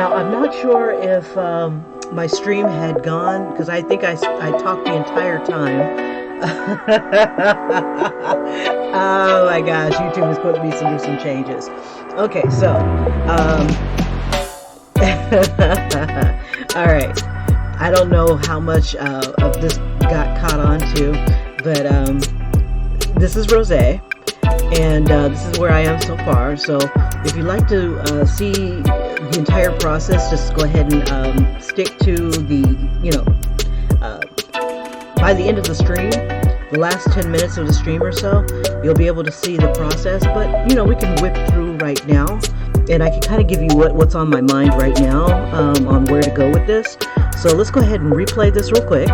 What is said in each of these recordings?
Now, I'm not sure if my stream had gone, because I think I talked the entire time. Oh my gosh, YouTube is putting me through some changes. Okay, so, all right. I don't know how much of this got caught on to, but this is Rose, and this is where I am so far. So if you'd like to see the entire process, just go ahead and stick to the, by the end of the stream, the last 10 minutes of the stream or so, you'll be able to see the process. But, we can whip through right now, and I can kind of give you what's on my mind right now on where to go with this. So let's go ahead and replay this real quick.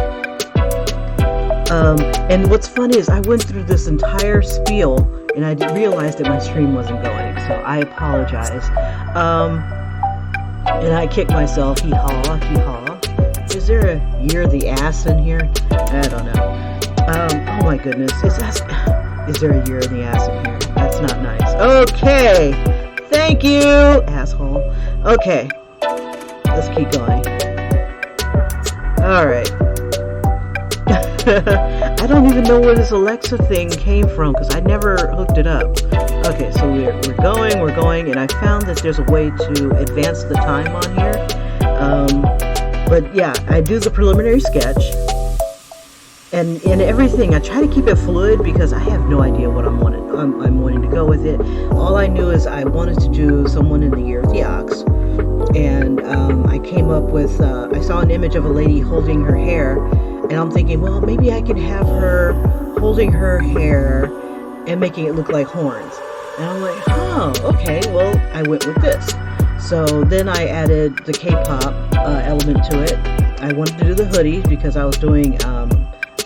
And what's funny is I went through this entire spiel and I realized that my stream wasn't going, so I apologize. And I kicked myself, hee-haw, hee-haw. Is there a year of the ass in here? I don't know. Oh my goodness, is there a year of the ass in here? That's not nice. Okay, thank you, asshole. Okay, let's keep going. Alright. I don't even know where this Alexa thing came from because I never hooked it up. Okay, so we're going, and I found that there's a way to advance the time on here. But yeah, I do the preliminary sketch, and in everything, I try to keep it fluid because I have no idea what I'm wanting to go with it. All I knew is I wanted to do someone in the year of the ox, and I came up with, I saw an image of a lady holding her hair, and I'm thinking, well, maybe I can have her holding her hair and making it look like horns. And I'm like, oh, okay, well, I went with this. So then I added the K-pop element to it. I wanted to do the hoodies because I was doing a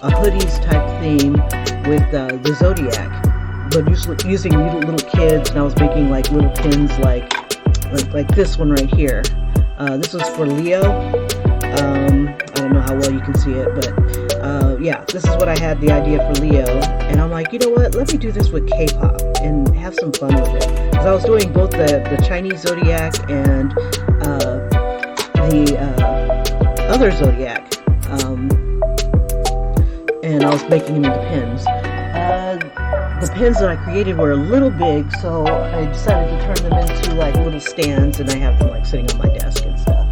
hoodies type theme with the zodiac, but using little kids, and I was making like little pins like this one right here. This was for Leo. I don't know how well you can see it, but yeah, this is what I had the idea for Leo, and I'm like, you know what, let me do this with K-pop and have some fun with it, because I was doing both the Chinese zodiac and the other zodiac, and I was making them into pins. The pins that I created were a little big, so I decided to turn them into like little stands, and I have them like sitting on my desk and stuff.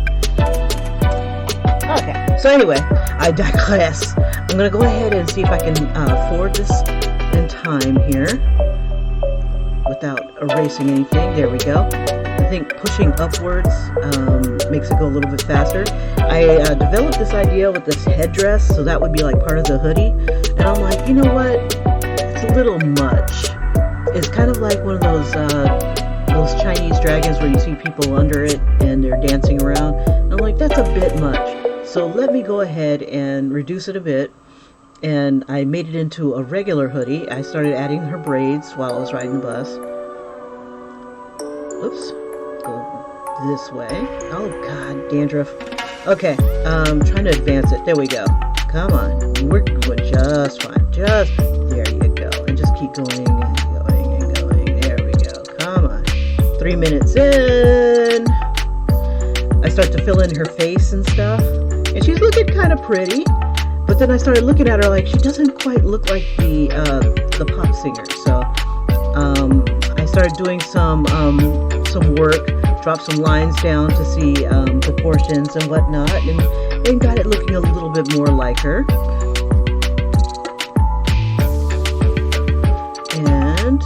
Okay, so anyway, I digress. I'm going to go ahead and see if I can forward this in time here without erasing anything. There we go. I think pushing upwards makes it go a little bit faster. I developed this idea with this headdress, so that would be like part of the hoodie. And I'm like, you know what? It's a little much. It's kind of like one of those Chinese dragons where you see people under it and they're dancing around. And I'm like, that's a bit much. So let me go ahead and reduce it a bit, and I made it into a regular hoodie. I started adding her braids while I was riding the bus. Oops, go this way. Oh God, dandruff. Okay, trying to advance it. There we go. Come on, we're doing just fine. Just, there you go. And just keep going and going and going. There we go. Come on. 3 minutes in. I start to fill in her face and stuff. And she's looking kind of pretty, but then I started looking at her like she doesn't quite look like the pop singer. So I started doing some work, dropped some lines down to see proportions and whatnot, and got it looking a little bit more like her. And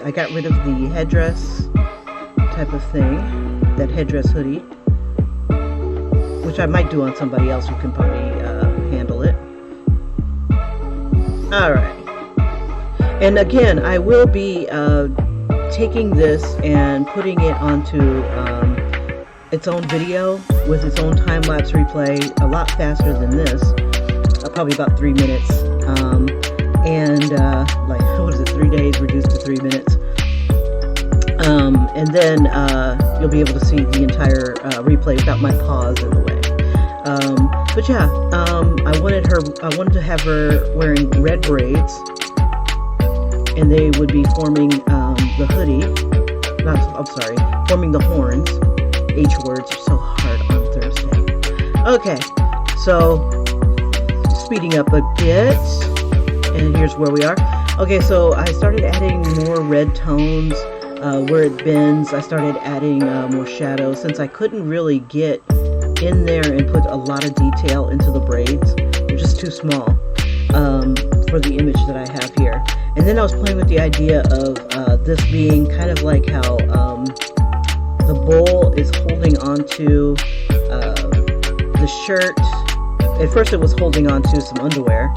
I got rid of the headdress type of thing, that headdress hoodie, which I might do on somebody else who can probably handle it. Alright. And again, I will be taking this and putting it onto its own video with its own time-lapse replay a lot faster than this. Probably about 3 minutes. Like, what is it, 3 days reduced to 3 minutes. And then you'll be able to see the entire replay without my pause in the way. But yeah, I wanted to have her wearing red braids, and they would be forming the hoodie. not, I'm sorry, forming the horns. H words are so hard on Thursday. Okay, so speeding up a bit, and here's where we are. Okay, so I started adding more red tones where it bends. I started adding more shadows since I couldn't really get in there and put a lot of detail into the braids. They're just too small for the image that I have here. And then I was playing with the idea of this being kind of like how the bowl is holding onto the shirt. At first it was holding onto some underwear,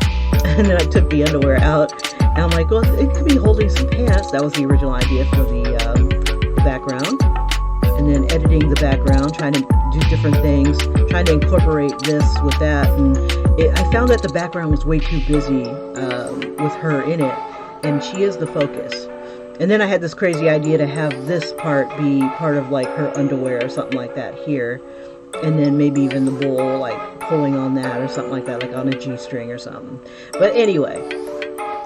and then I took the underwear out, and I'm like, well, it could be holding some pants. That was the original idea for the background. And then editing the background, trying to do different things, trying to incorporate this with that. And I found that the background was way too busy with her in it, and she is the focus. And then I had this crazy idea to have this part be part of like her underwear or something like that here. And then maybe even the bowl, like pulling on that or something like that, like on a G-string or something. But anyway,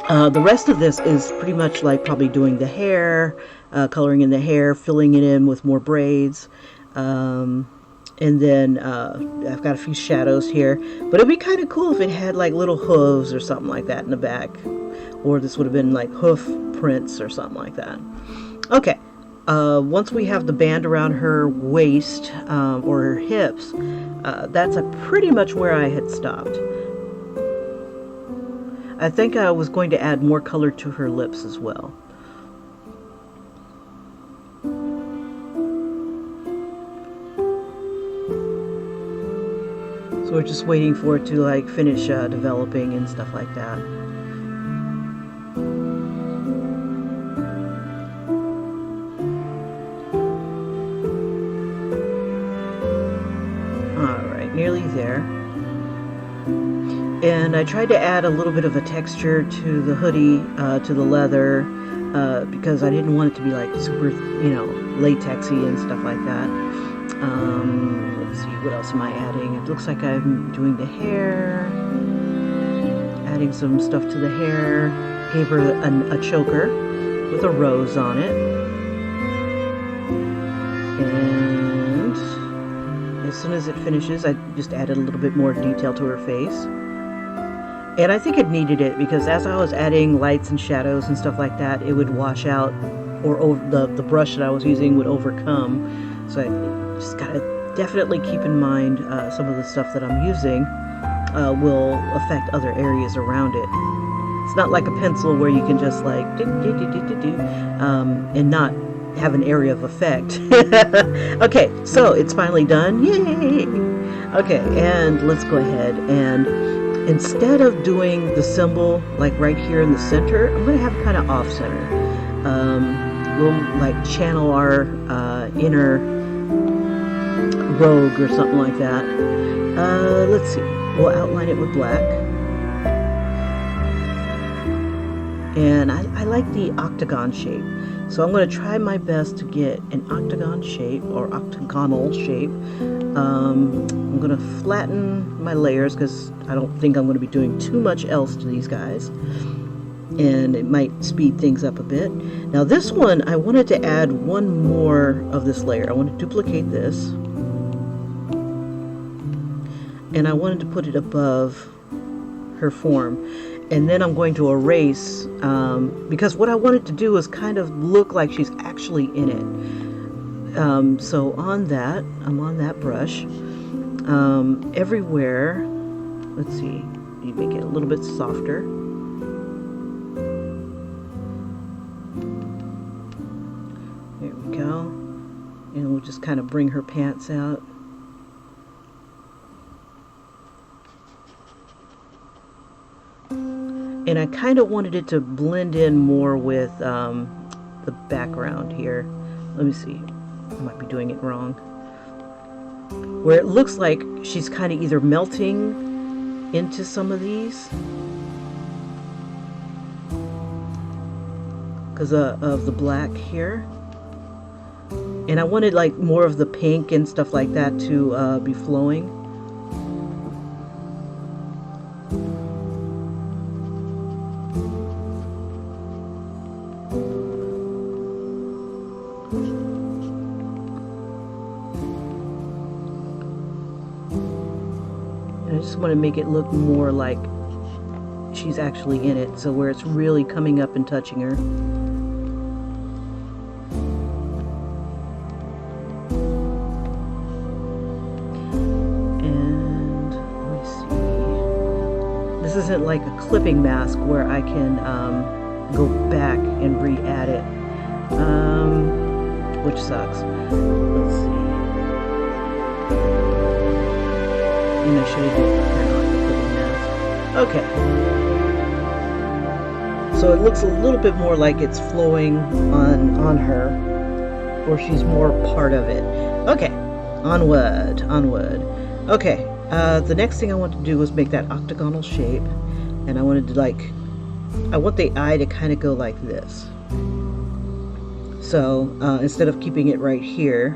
the rest of this is pretty much like probably doing the hair, coloring in the hair, filling it in with more braids. And then I've got a few shadows here. But it'd be kind of cool if it had like little hooves or something like that in the back. Or this would have been like hoof prints or something like that. Okay. Once we have the band around her waist or her hips, that's pretty much where I had stopped. I think I was going to add more color to her lips as well. So we're just waiting for it to like finish developing and stuff like that. Nearly there. And I tried to add a little bit of a texture to the hoodie, to the leather, because I didn't want it to be like super, latexy and stuff like that. Let's see, what else am I adding? It looks like I'm doing the hair, adding some stuff to the hair. Gave her a choker with a rose on it. And as soon as it finishes, I just added a little bit more detail to her face. And I think it needed it because as I was adding lights and shadows and stuff like that, it would wash out, or over the brush that I was using would overcome. So I just gotta definitely keep in mind some of the stuff that I'm using will affect other areas around it. It's not like a pencil where you can just like and not have an area of effect. Okay, so it's finally done. Yay! Okay, and let's go ahead and instead of doing the symbol like right here in the center, I'm going to have it kind of off center. We'll like channel our inner rogue or something like that. Let's see. We'll outline it with black. And I like the octagon shape. So I'm going to try my best to get an octagon shape or octagonal shape. I'm going to flatten my layers because I don't think I'm going to be doing too much else to these guys. And it might speed things up a bit. Now this one, I wanted to add one more of this layer. I want to duplicate this. And I wanted to put it above her form. And then I'm going to erase, because what I wanted to do is kind of look like she's actually in it. So on that, I'm on that brush. Everywhere, let's see, you make it a little bit softer. There we go. And we'll just kind of bring her pants out. And I kind of wanted it to blend in more with the background here. Let me see. I might be doing it wrong. Where it looks like she's kind of either melting into some of these because of the black here. And I wanted like more of the pink and stuff like that to be flowing. want to make it look more like she's actually in it, so where it's really coming up and touching her. And let me see. This isn't like a clipping mask where I can go back and re-add it, which sucks. Let's see. And I should have turned on the clipping mask. Okay. So it looks a little bit more like it's flowing on her, or she's more part of it. Okay, onward. Okay, the next thing I wanted to do was make that octagonal shape, and I wanted to I want the eye to kind of go like this. So instead of keeping it right here,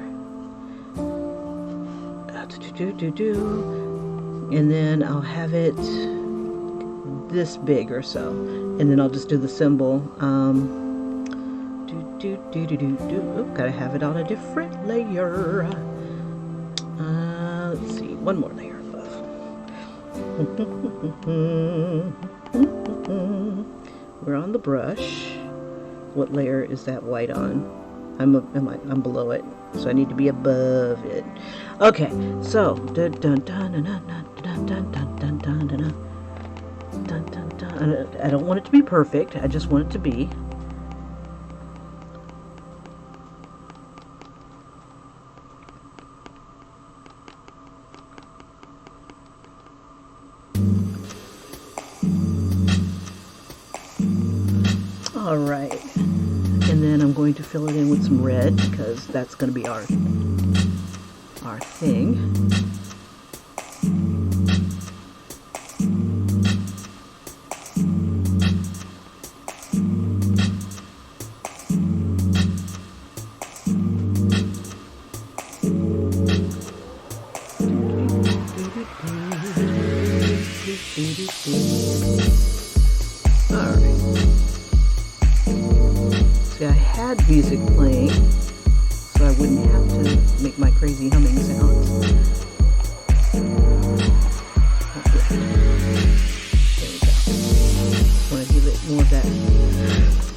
and then I'll have it this big or so, and then I'll just do the symbol. Gotta have it on a different layer. Let's see, one more layer above. We're on the brush. What layer is that white on? I'm below it, so I need to be above it. Okay, so I don't want it to be perfect. I just want it to be. All right, and then I'm going to fill it in with some red because that's going to be our thing. See, I had music playing, so I wouldn't have to make my crazy humming sounds. There we go. Just want to give it more of that,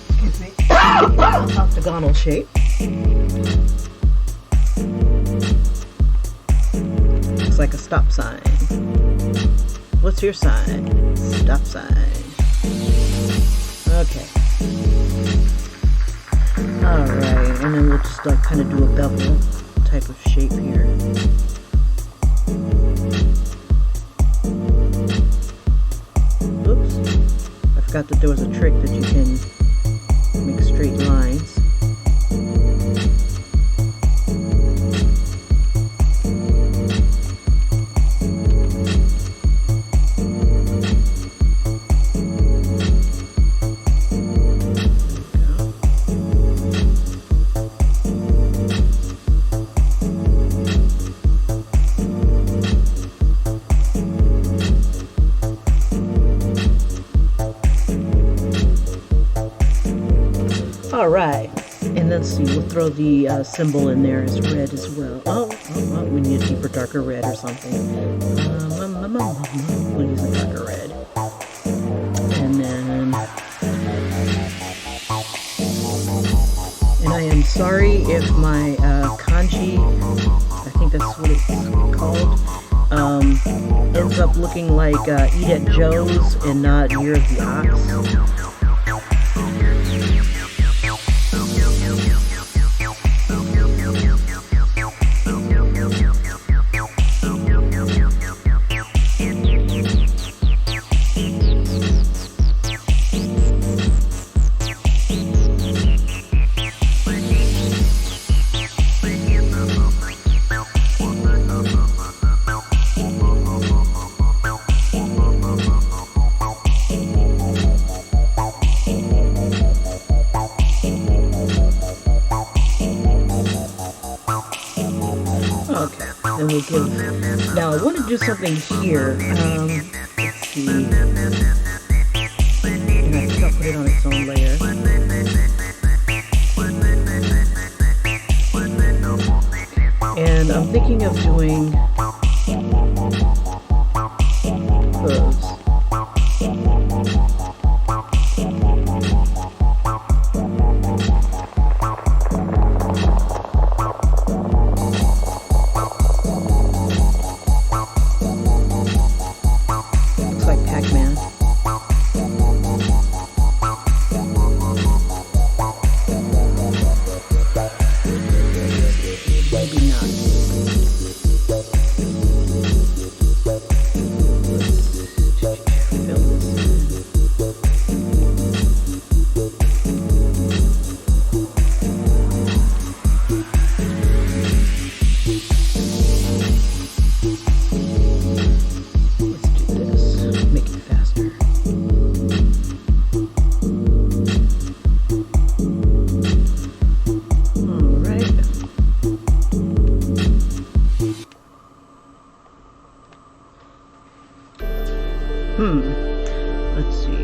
excuse me, octagonal shape. Looks like a stop sign. What's your sign? Stop sign. Okay. Alright, and then we'll just kind of do a bevel type of shape here. Oops. I forgot that there was a trick that you can make straight lines. Alright, and let's see, we'll throw the symbol in there as red as well. Oh, we need a deeper, darker red or something. We'll use a darker red. And then... And I am sorry if my kanji, I think that's what it's called, ends up looking like Eat at Joe's and not Year of the Ox. And we'll give, now I want to do something here, let's see, and I think I'll put it on its own layer. And I'm thinking of doing Let's see.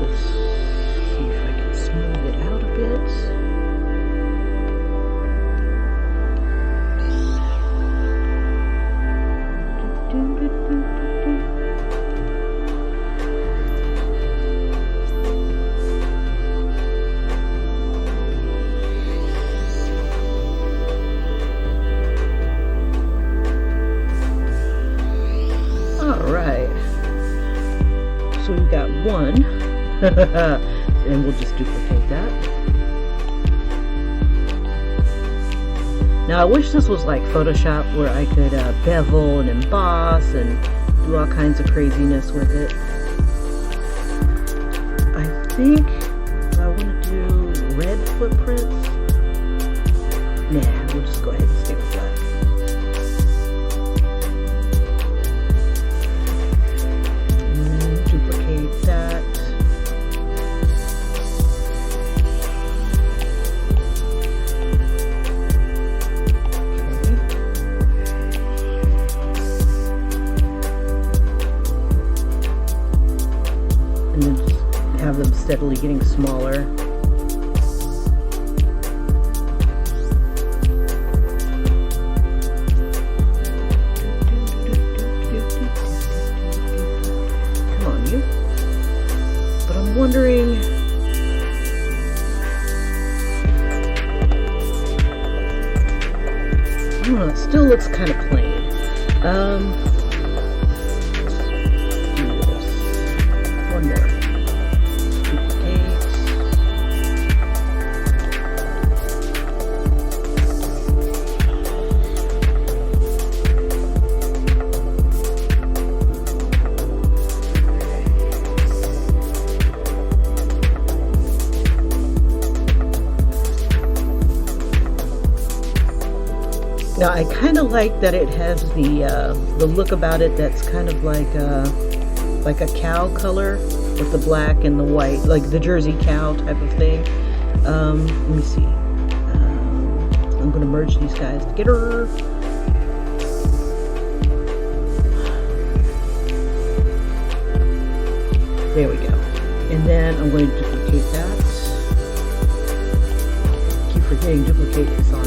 Let's see if I can smooth it out a bit. Alright, so we've got one, and we'll just duplicate that. Now I wish this was like Photoshop where I could bevel and emboss and do all kinds of craziness with it. I think I want to do red footprints. Nah, we'll just go ahead and stick with black. That. Okay. And then just have them steadily getting smaller. Wondering, I don't know, it still looks kind of plain. Let's do this. One more. Duplicate. Now I kind of like that it has the look about it that's kind of like a cow color with the black and the white, like the Jersey cow type of thing. Let me see. I'm going to merge these guys together. There we go. And then I'm going to duplicate that. Keep forgetting duplicate is on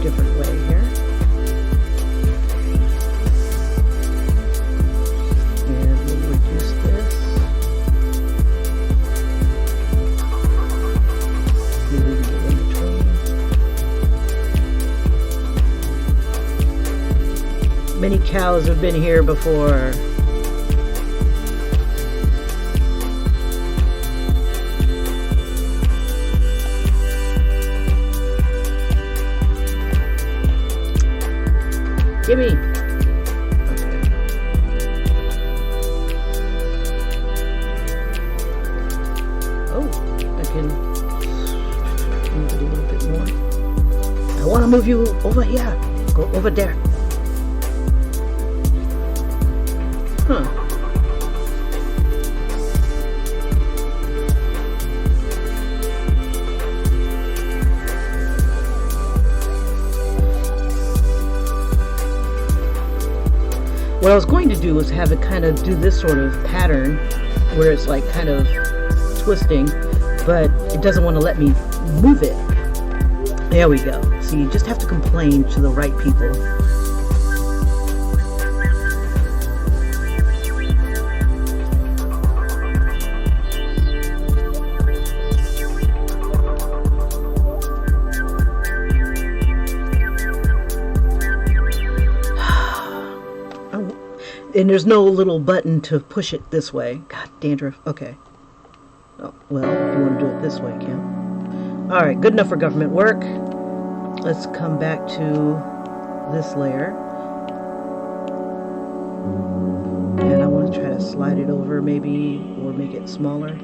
different way here. And we'll reduce this. Maybe we can get in between. Many cows have been here before. Gimme! Okay. Oh, I can move it a little bit more. I want to move you over here. Go over there. Huh. What I was going to do was have it kind of do this sort of pattern where it's like kind of twisting, but it doesn't want to let me move it. There we go. So you just have to complain to the right people. And there's no little button to push it this way. God, dandruff. Okay. Oh, well, if you want to do it this way, Kim. Alright, good enough for government work. Let's come back to this layer. And I want to try to slide it over maybe, or make it smaller.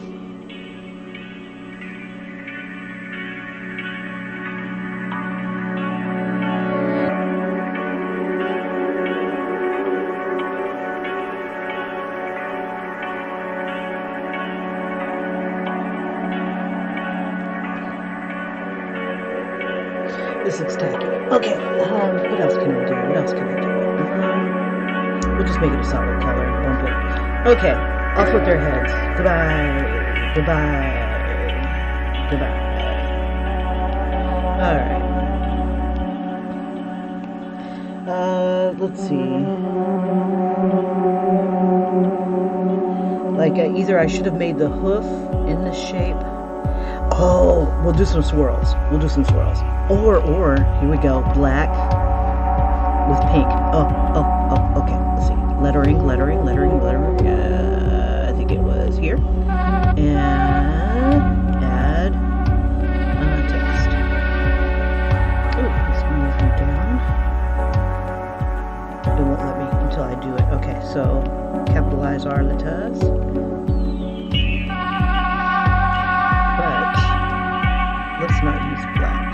This looks tacky. Okay, what else can I do? What else can I do? We'll just make it a solid color. Bump it. Okay, off with their heads. Goodbye. Goodbye. Goodbye. Alright. Let's see. Like, either I should have made the hoof in this shape. Oh, we'll do some swirls. We'll do some swirls. Or, here we go. Black with pink. Oh, okay. Let's see. Lettering. I think it was here. And add text. Oh, let's move you down. It won't let me until I do it. Okay, so capitalize our letters. But let's not use black.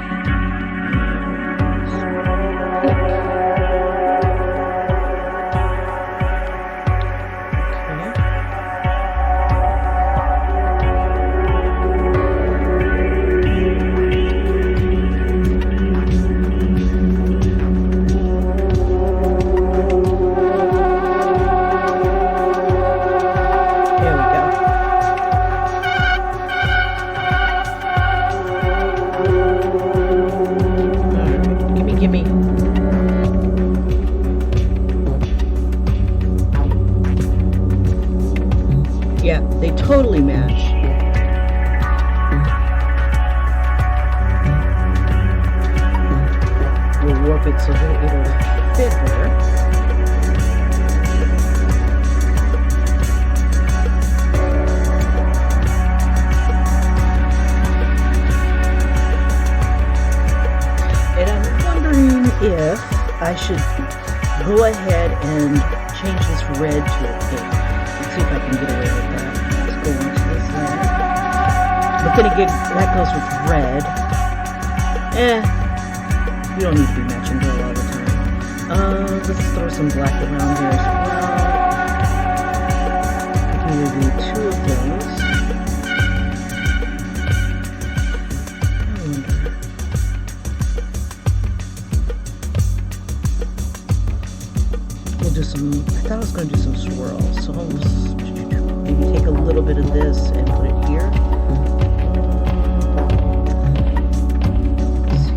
Yeah, they totally match. We'll warp it so that it'll fit her. And I'm wondering if I should go ahead and change this red to a pink. See if I can get away with that. Let's go into this red. But then again, that goes with red. You don't need to be matching girl all the time. Let's throw some black around here as well. I can either do two of those. We'll do some, I thought I was going to do some swirls, so I'll maybe take a little bit of this and put it here. Let's see.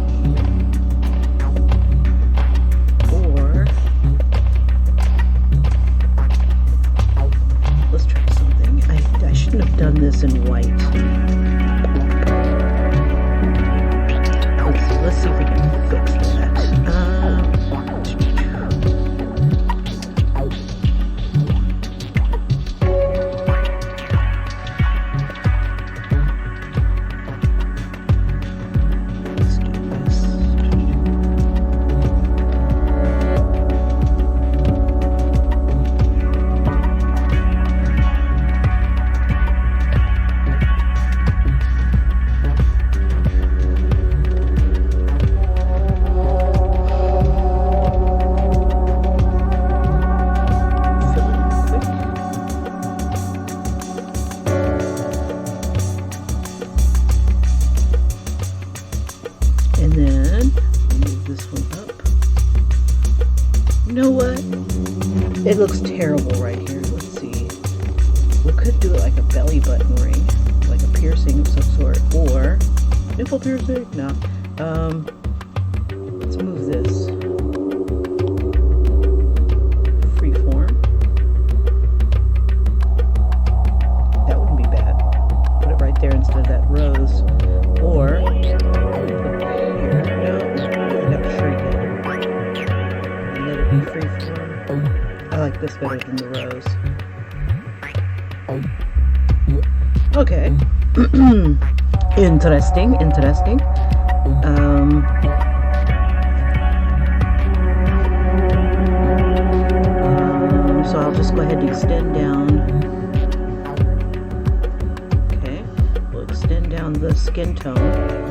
Or, let's try something. I shouldn't have done this in white. Let's see if we can fix that. And then move this one up. You know what? It looks terrible right here. Let's see. We could do it like a belly button ring, like a piercing of some sort, or nipple piercing. No. Let's move this. Freeform. That wouldn't be bad. Put it right there instead of that rose. Or I like this better than the rose. Okay. Interesting. So I'll just go ahead and extend down. Okay. We'll extend down the skin tone.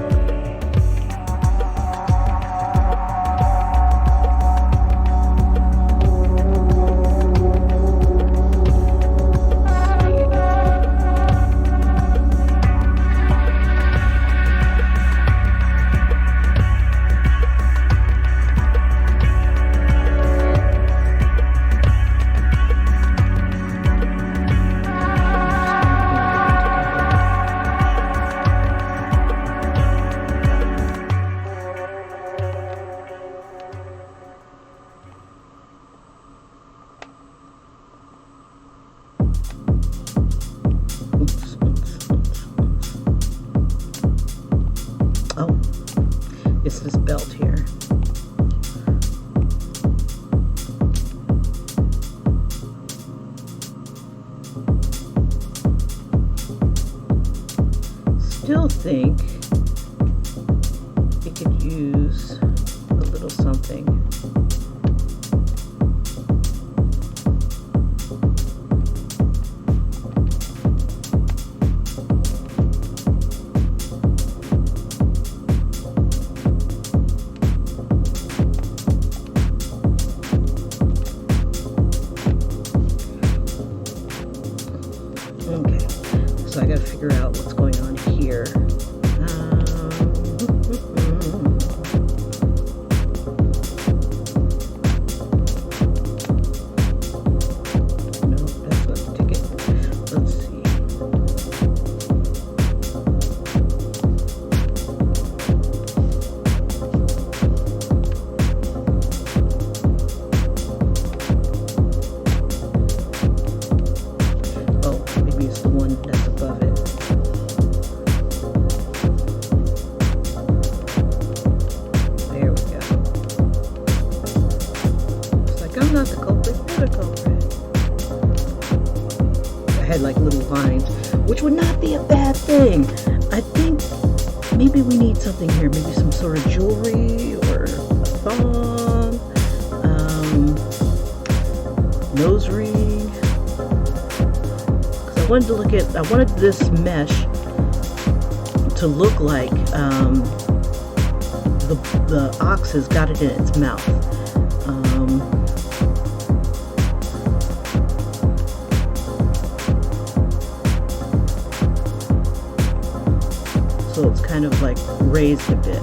still think it could use a little something. So I gotta figure out what's going on here. No, that's not the ticket. Let's see. Oh, maybe it's the one that's above it. There we go. It's like, I'm not the culprit, you're the culprit. I had like little lines, which would not be a bad thing. I think maybe we need something here, maybe some sort of jewelry or a thong, nose ring. I wanted this mesh to look like the ox has got it in its mouth. So it's kind of like raised a bit.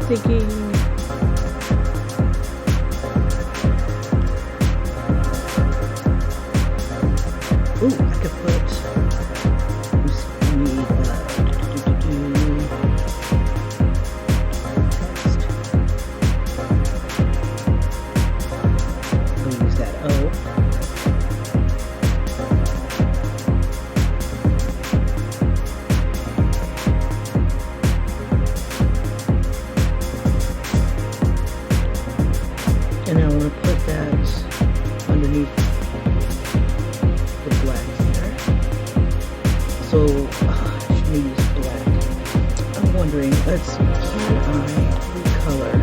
Thinking ooh, I could put we'll use that O. And I want to put that underneath the black here. So, I should use black. I'm wondering, can I recolor?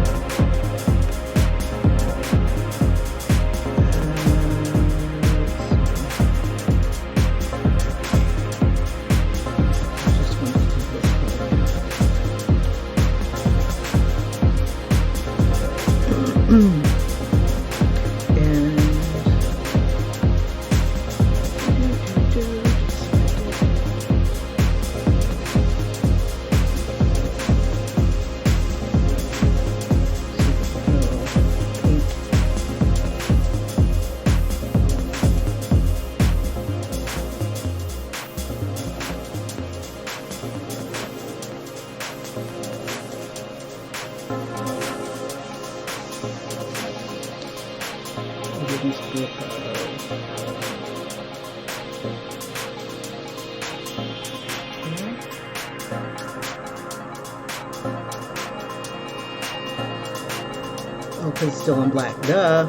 Oh, because it's still in black. Duh.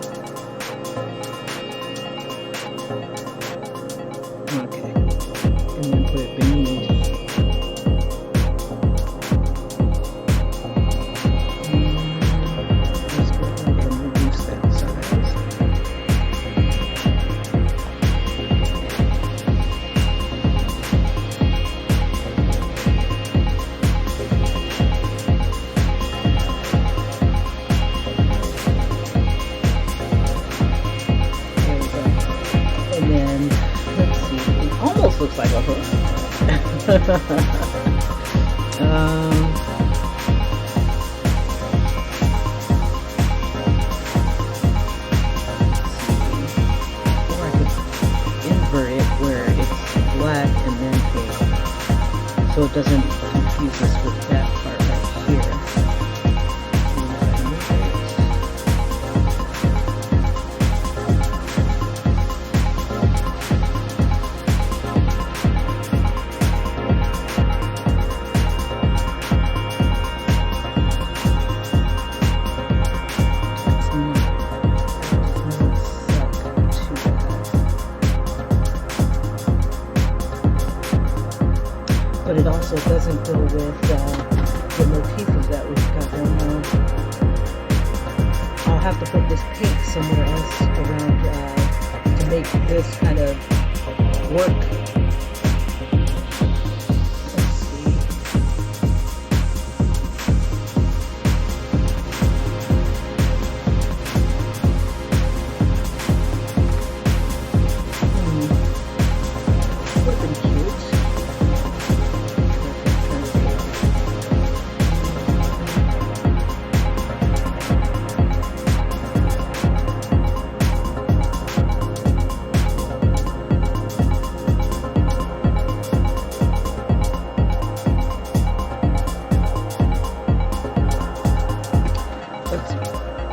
Okay. And then put it beneath. Let's go ahead and reduce that size. Looks like a hook. Or I could invert it where it's black and then pink, so it doesn't confuse us with that part right here. But it also doesn't go with the motifs that we've got going on. I'll have to put this pink somewhere else around to make this kind of work. Let's see. Would have been cute.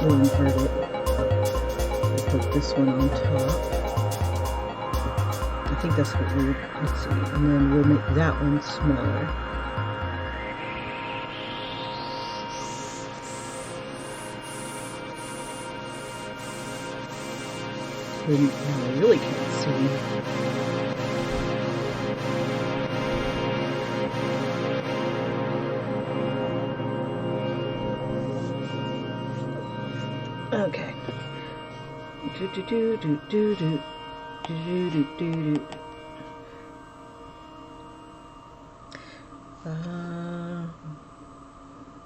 We'll invert it. We'll put this one on top. I think that's what we would, let's see, and then we'll make that one smaller. Now I really can't see. Okay. Do do do do do do do do do do.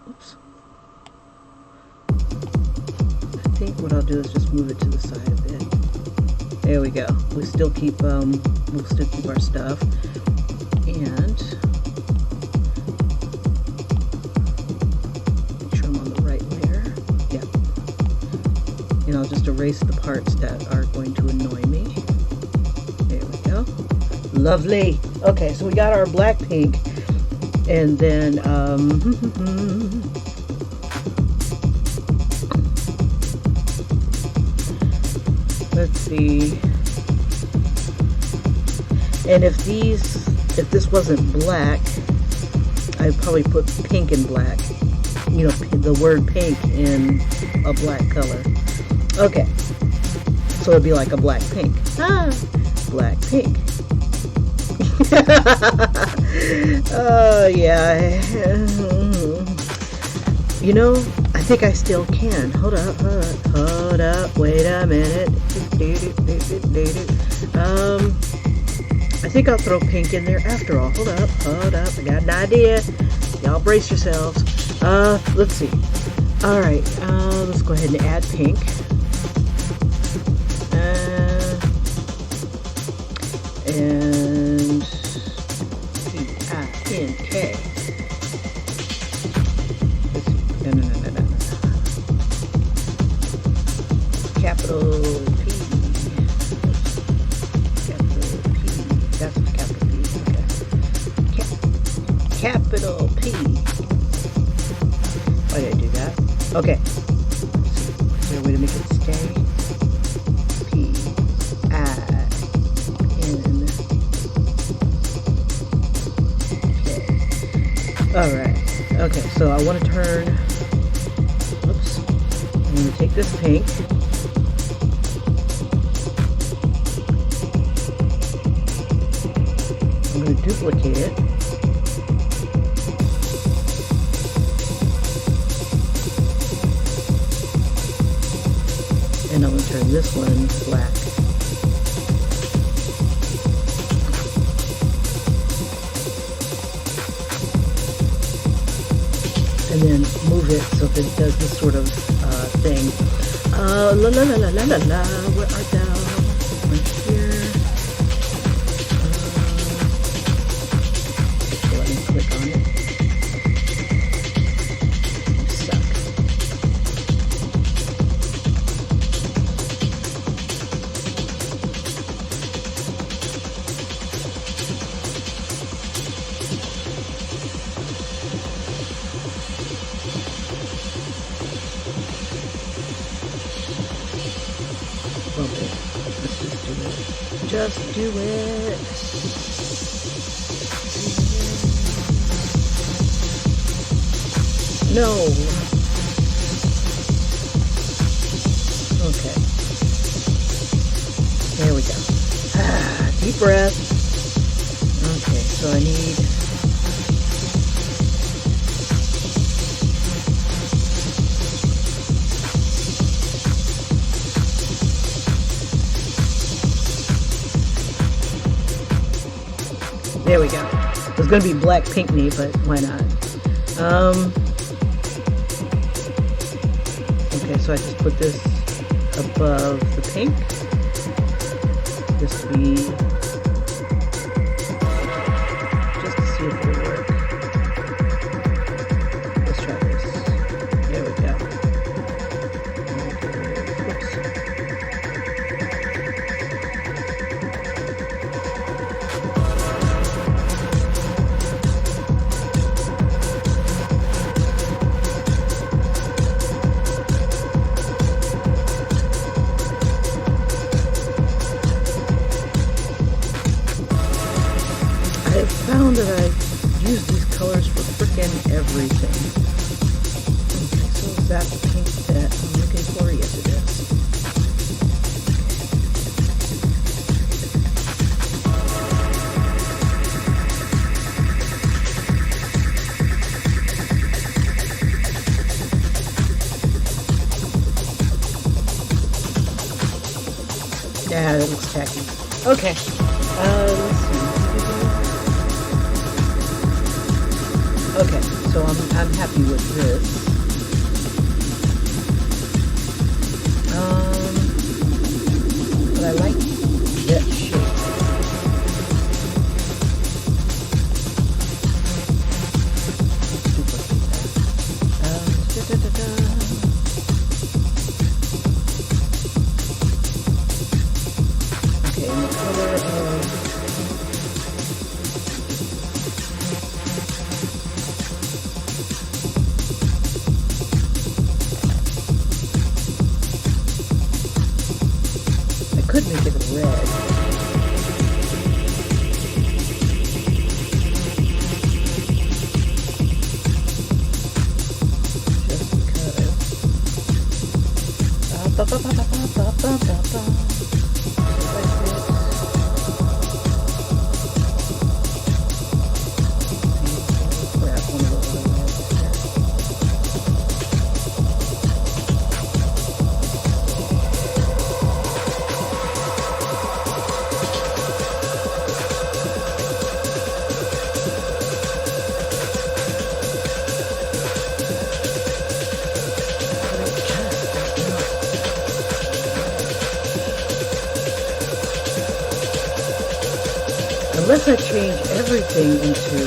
Oops. I think what I'll do is just move it to the side a bit. There we go. We still keep we'll still keep our stuff, and make sure I'm on the right layer. Yeah. And I'll just erase the parts that are going to annoy me. There we go. Lovely. Okay, so we got our black pink, and then let's see. And if this wasn't black, I'd probably put pink and black. You know, the word pink in a black color. Okay, so it'd be like a black pink. Black pink. Oh yeah. You know, I think I still can. Hold up, wait a minute. I think I'll throw pink in there after all. Hold up, I got an idea. Y'all brace yourselves. Let's see. Alright, let's go ahead and add pink. And P-I-N-K. No. Capital P. Capital P. That's what capital P is. Okay. Capital P. Why did I do that? Okay. Is there a way to make it stay? Alright, okay, so I want to turn, oops, I'm going to take this pink, I'm going to duplicate it, and I'm going to turn this one black. And then move it so that it does this sort of thing. La la la la la la la. Where art thou? Right here. Just do it. No. Okay. There we go. Deep breath. Okay, so I need... There we go. It was going to be black pink knee, but why not? Okay, so I just put this above the pink. Just to be... just to see if it'll work. Let's try this. There we go. Oops. Found that I use these colors for frickin' everything. Okay, so is that the pink that I'm looking for? Yes, it is. Yeah, that looks tacky. Okay, let's see. Okay, so I'm happy with this. But I like that shape. Okay, and the color of... could make it red. Just because. Unless I change everything into...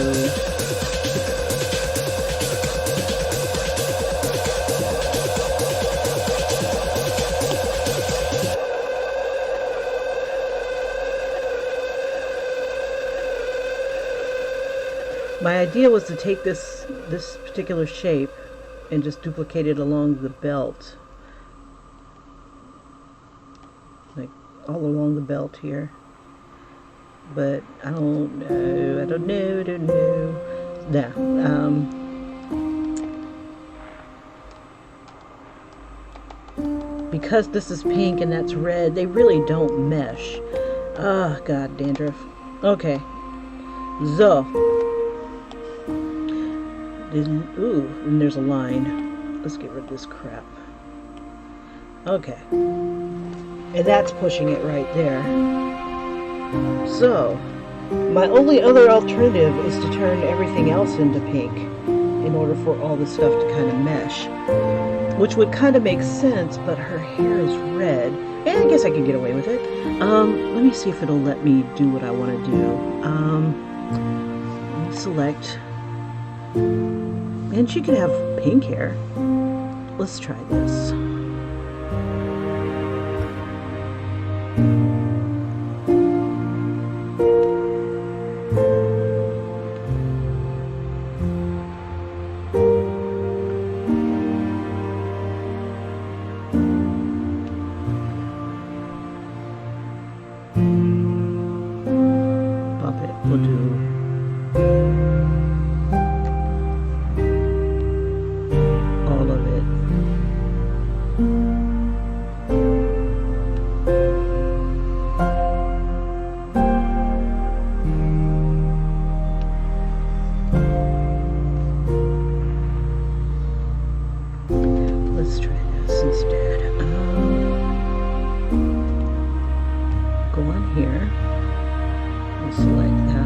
My idea was to take this particular shape and just duplicate it along the belt. Like all along the belt here. But I don't know. Yeah. Because this is pink and that's red, they really don't mesh. Ah, God, dandruff. Okay. So. Ooh, and there's a line. Let's get rid of this crap. Okay. And that's pushing it right there. So, my only other alternative is to turn everything else into pink in order for all this stuff to kind of mesh. Which would kind of make sense, but her hair is red. And I guess I can get away with it. Let me see if it'll let me do what I want to do. Let me select. And she can have pink hair. Let's try this. select that.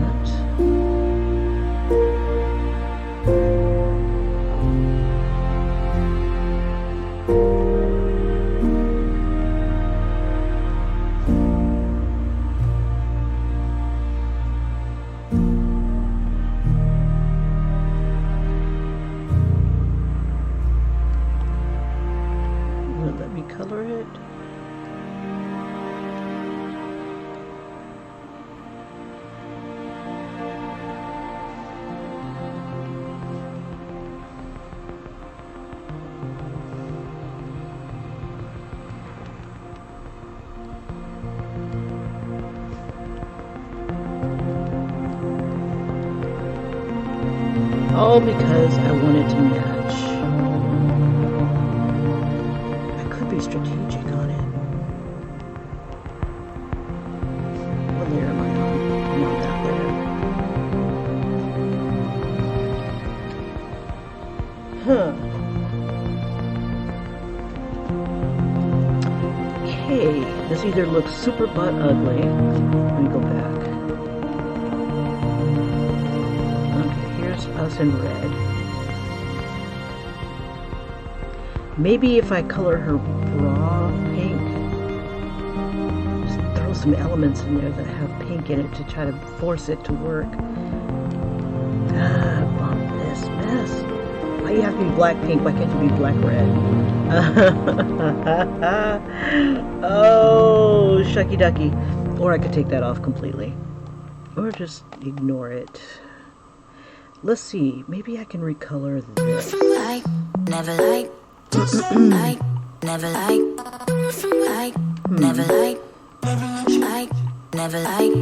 Let me color it. All because I wanted to match. I could be strategic on it. What layer am I on? I'm on that layer. Huh. Okay, this either looks super butt ugly. Let me go back. Us in red. Maybe if I color her bra pink, just throw some elements in there that have pink in it to try to force it to work. Bump this mess. Why do you have to be black pink? Why can't you be black red? Oh, shucky ducky. Or I could take that off completely. Or just ignore it. Let's see, maybe I can recolor this. Like, never like, like, never like, like, never like, like, never like.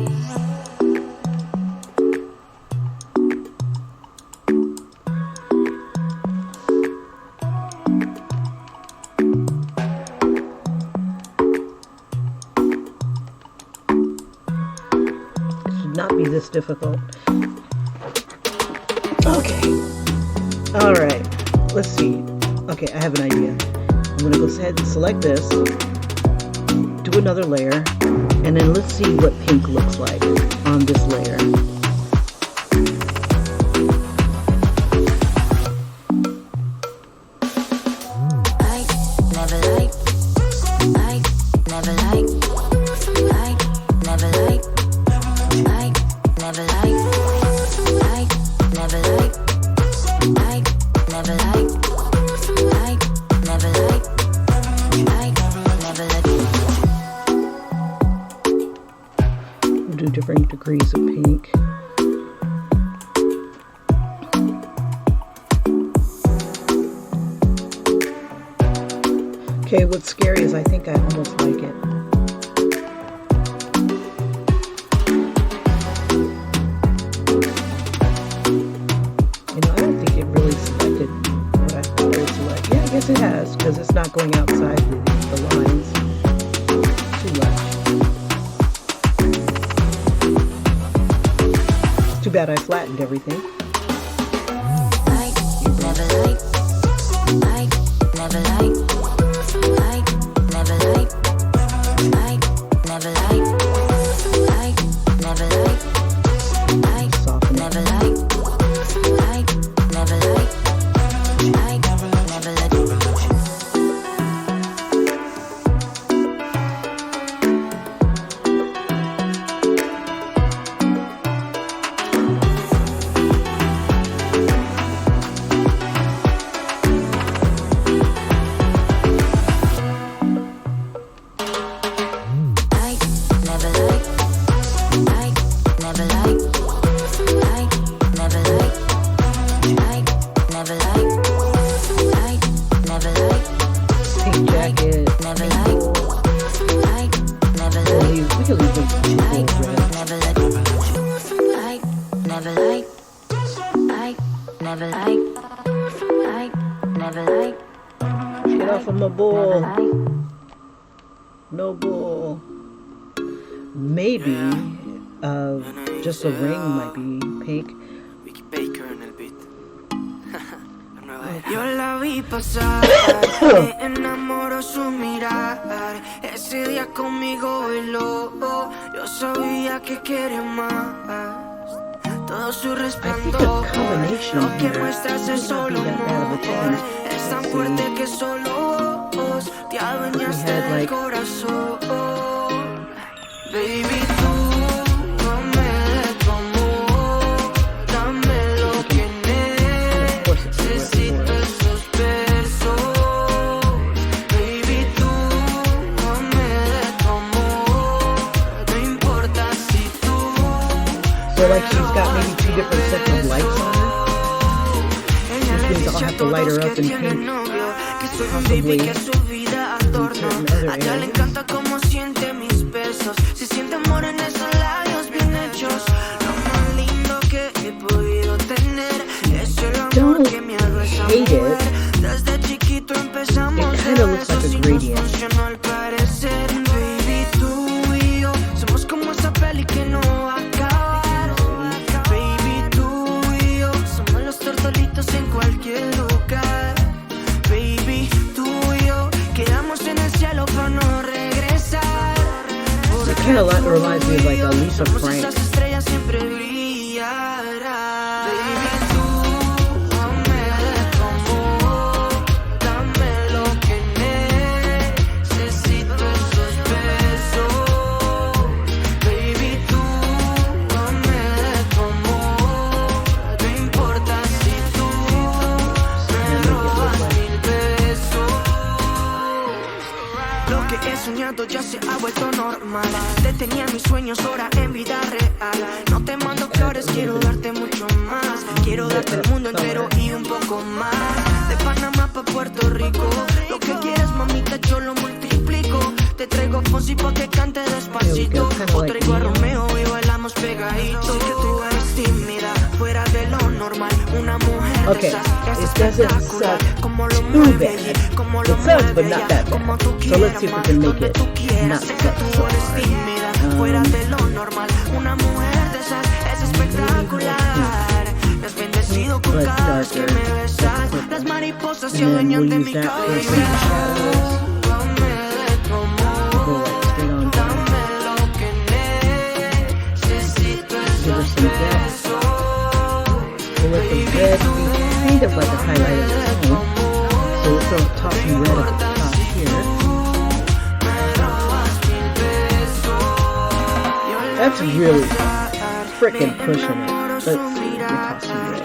It should not be this difficult. Okay. Alright. Let's see. Okay, I have an idea. I'm going to go ahead and select this. Do another layer. And then let's see what pink looks like on this layer. Like, never like, like, never like, like, never like, like, never like. Never like, like, never like, like, never like, like, never like. We'll do different degrees of pink. Okay, what's scary is I think I almost like it. Yes, it has, because it's not going outside the lines too much. It's too bad I flattened everything. Like, never like, like, never like, like, never like, like, never like, like, never like, like, Soften it. never like, like, never like, like, never like. Get off of my bull. No bull. Maybe just a ring might be pink. Yo la vi pasar, me enamoró su mirar. Ese día conmigo bailó, yo sabía que quiere más. Todo su resplandor, lo que muestras es solo amor. Es tan fuerte que solo vos te adueñaste del corazón. Baby, tú dame de tu amor, dame lo que necesito esos besos. Baby, tú dame de tu amor, no importa si tú. So like she's got maybe 2 different sets of lights on her. Which means I'll have to light her up and paint possibly in certain other areas. Se siente amor en esos labios bien hechos. Lo más lindo que he podido tener es el amor que me ha dado esa mujer. Desde chiquito empezamos de besos y nos funcionó al parecer. Baby, tú y yo somos como esa peli que no va a acabar. Baby, tú y yo somos los tortolitos en cualquier lugar. Baby, tú y yo quedamos en el cielo para no regresar. It kind of reminds me of like Lisa Frank. Ya se ha vuelto normal. Detenía mis sueños ahora en vida real. No te mando flores, quiero darte mucho más. Quiero darte el mundo entero y un poco más. De Panamá pa' Puerto Rico. Lo que quieras, mamita, yo lo multiplico. Te traigo Fonsi pa' que cante despacito. O traigo a Romeo y bailamos pegaditos. Sé que tú eres tímida, fuera de lo normal. Una mujer de esas que es espectacular. Como lo mueve ella, como lo mueve ella. Como tú quieras, donde tú quieras. Sé que tú eres tímida, fuera de lo normal. Una mujer de esas es espectacular. Me has bendecido con cada vez que me besas. Las mariposas se adueñan de mi cabeza. Dame de tu amor, dame lo que necesito esos besos. Red, kind of like a highlight of the tone. So we'll throw tossing red at the top here. That's really frickin' pushing it. Let's see, we'll toss some red here.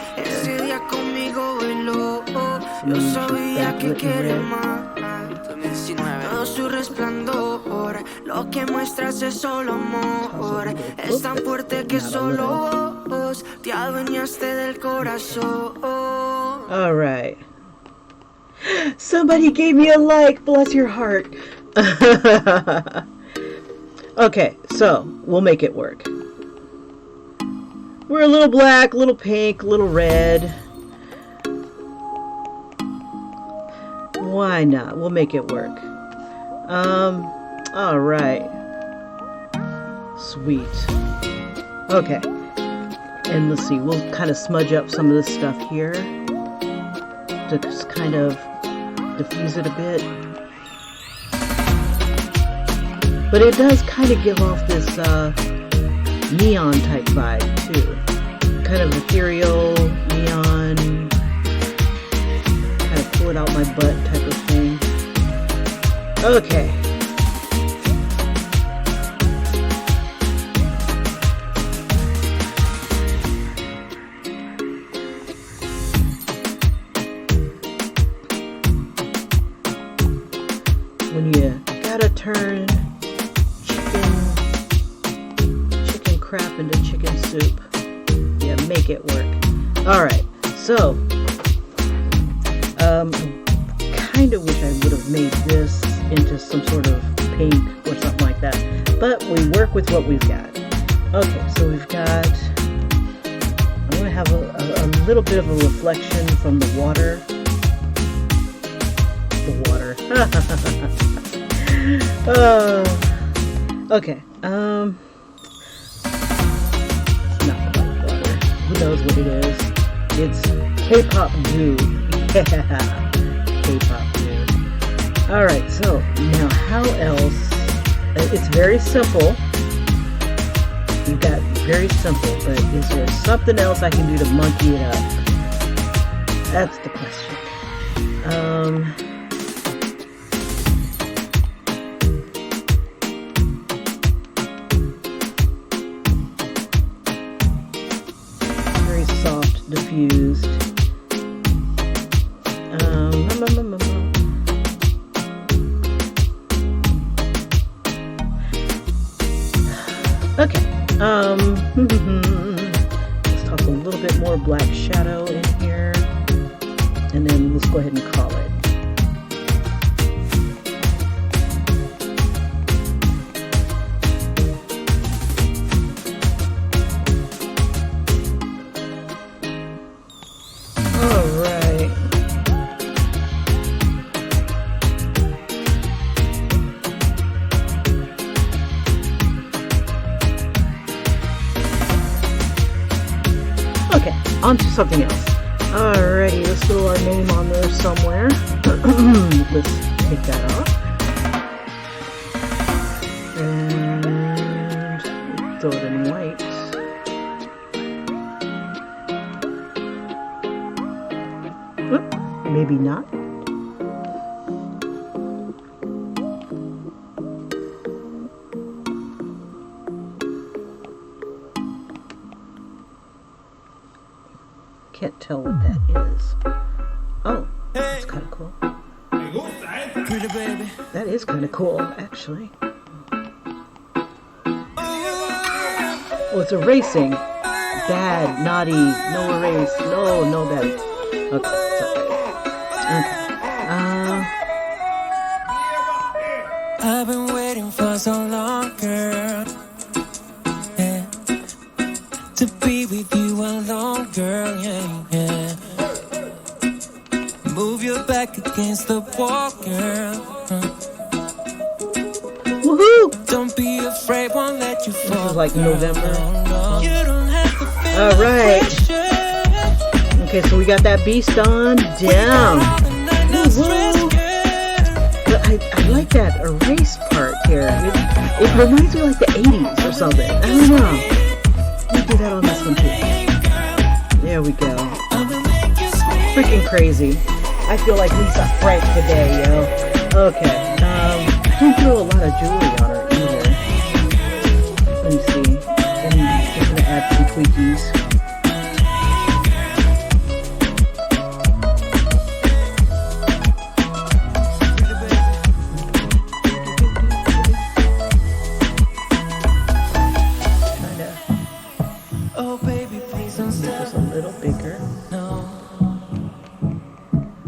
Todo su resplandor, lo que muestras es solo amor. Es tan fuerte que solo vos te adueñaste del corazón. All right. Somebody gave me a like. Bless your heart. Okay, so we'll make it work. We're a little black, a little pink, a little red. Why not? We'll make it work. All right. Sweet. Okay. And let's see, we'll kind of smudge up some of this stuff here to just kind of diffuse it a bit. But it does kind of give off this neon type vibe too. Kind of ethereal, neon, kind of pull it out my butt type of thing. Okay. When you gotta turn chicken crap into chicken soup, yeah, make it work. Alright, so kind of wish I would have made this into some sort of pink or something like that, but we work with what we've got. Okay, so we've got, I'm going to have a little bit of a reflection from the water. Okay, it's not white water. Who knows what it is? It's K-pop goo. K-pop dude. Alright, so now how else? It's very simple. You've got very simple, but is there something else I can do to monkey it up? That's the question. Very soft, diffused. Okay. Let's toss a little bit more black shadow in here, and then let's go ahead and call it. All right. Okay, on to something else. Alrighty, let's throw our name on there somewhere. Let's take that off. And throw it in white. Oop, maybe not. Can't tell what that is. Oh, that's kind of cool. That is kind of cool, actually. Oh, it's erasing. Bad, naughty, no erase, no bad. Okay, it's okay. I've been waiting for so long, girl. Yeah. To be with you alone, girl. Yeah. Move your back against the wall, girl. Woohoo! Don't be afraid, won't let you fall. This is like November. You don't have to feel All right. pressure. Okay, so we got that beast on down. Woo-hoo. But I like that erase part here. It reminds me of like the 80s or something. I don't know. Let me do that on this one too. There we go. Freaking crazy. I feel like Lisa Frank today, yo. Okay. Don't throw a lot of jewelry on her either. Let me see. I'm just gonna add some tweakies.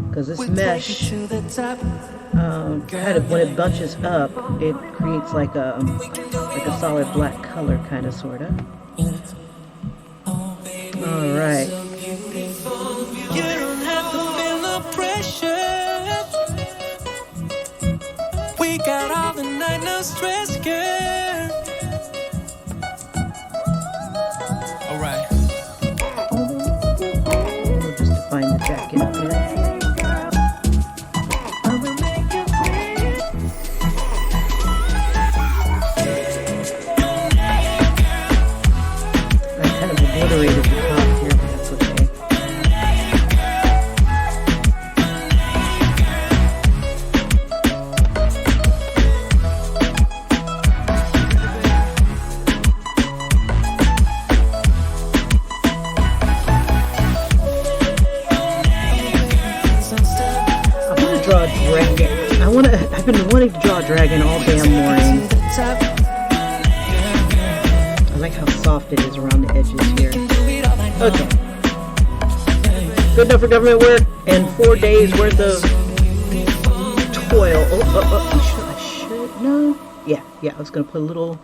Because this mesh, kind of when it bunches up, it creates like a solid black color, kind of, sort of. All right. You don't have to feel no pressure. We got all the night, no stress, girl. All right. Just to find the jacket up here. Obliterated the top here, but that's okay. I want to draw a dragon. I've been wanting to draw a dragon all damn morning. I like how soft it is around the edges here. Okay. Good enough for government work and 4 days worth of toil. I should, no. Yeah, I was going to put a little.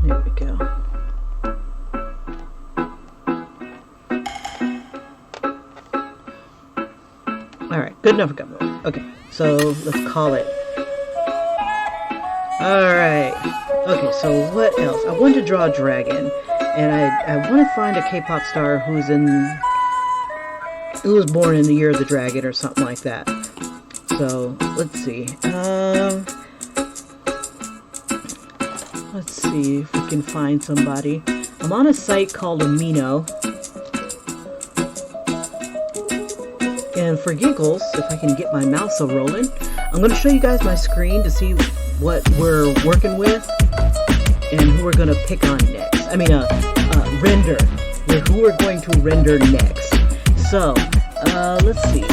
There we go. Alright, good enough for government work. Okay, so let's call it. Alright. Okay, so what else? I wanted to draw a dragon. And I want to find a K-pop star who was born in the year of the dragon or something like that. So let's see. Let's see if we can find somebody. I'm on a site called Amino. And for giggles, if I can get my mouse rolling, I'm going to show you guys my screen to see what we're working with and who we're going to pick on next. I mean, render. Who we're going to render next. So, let's see.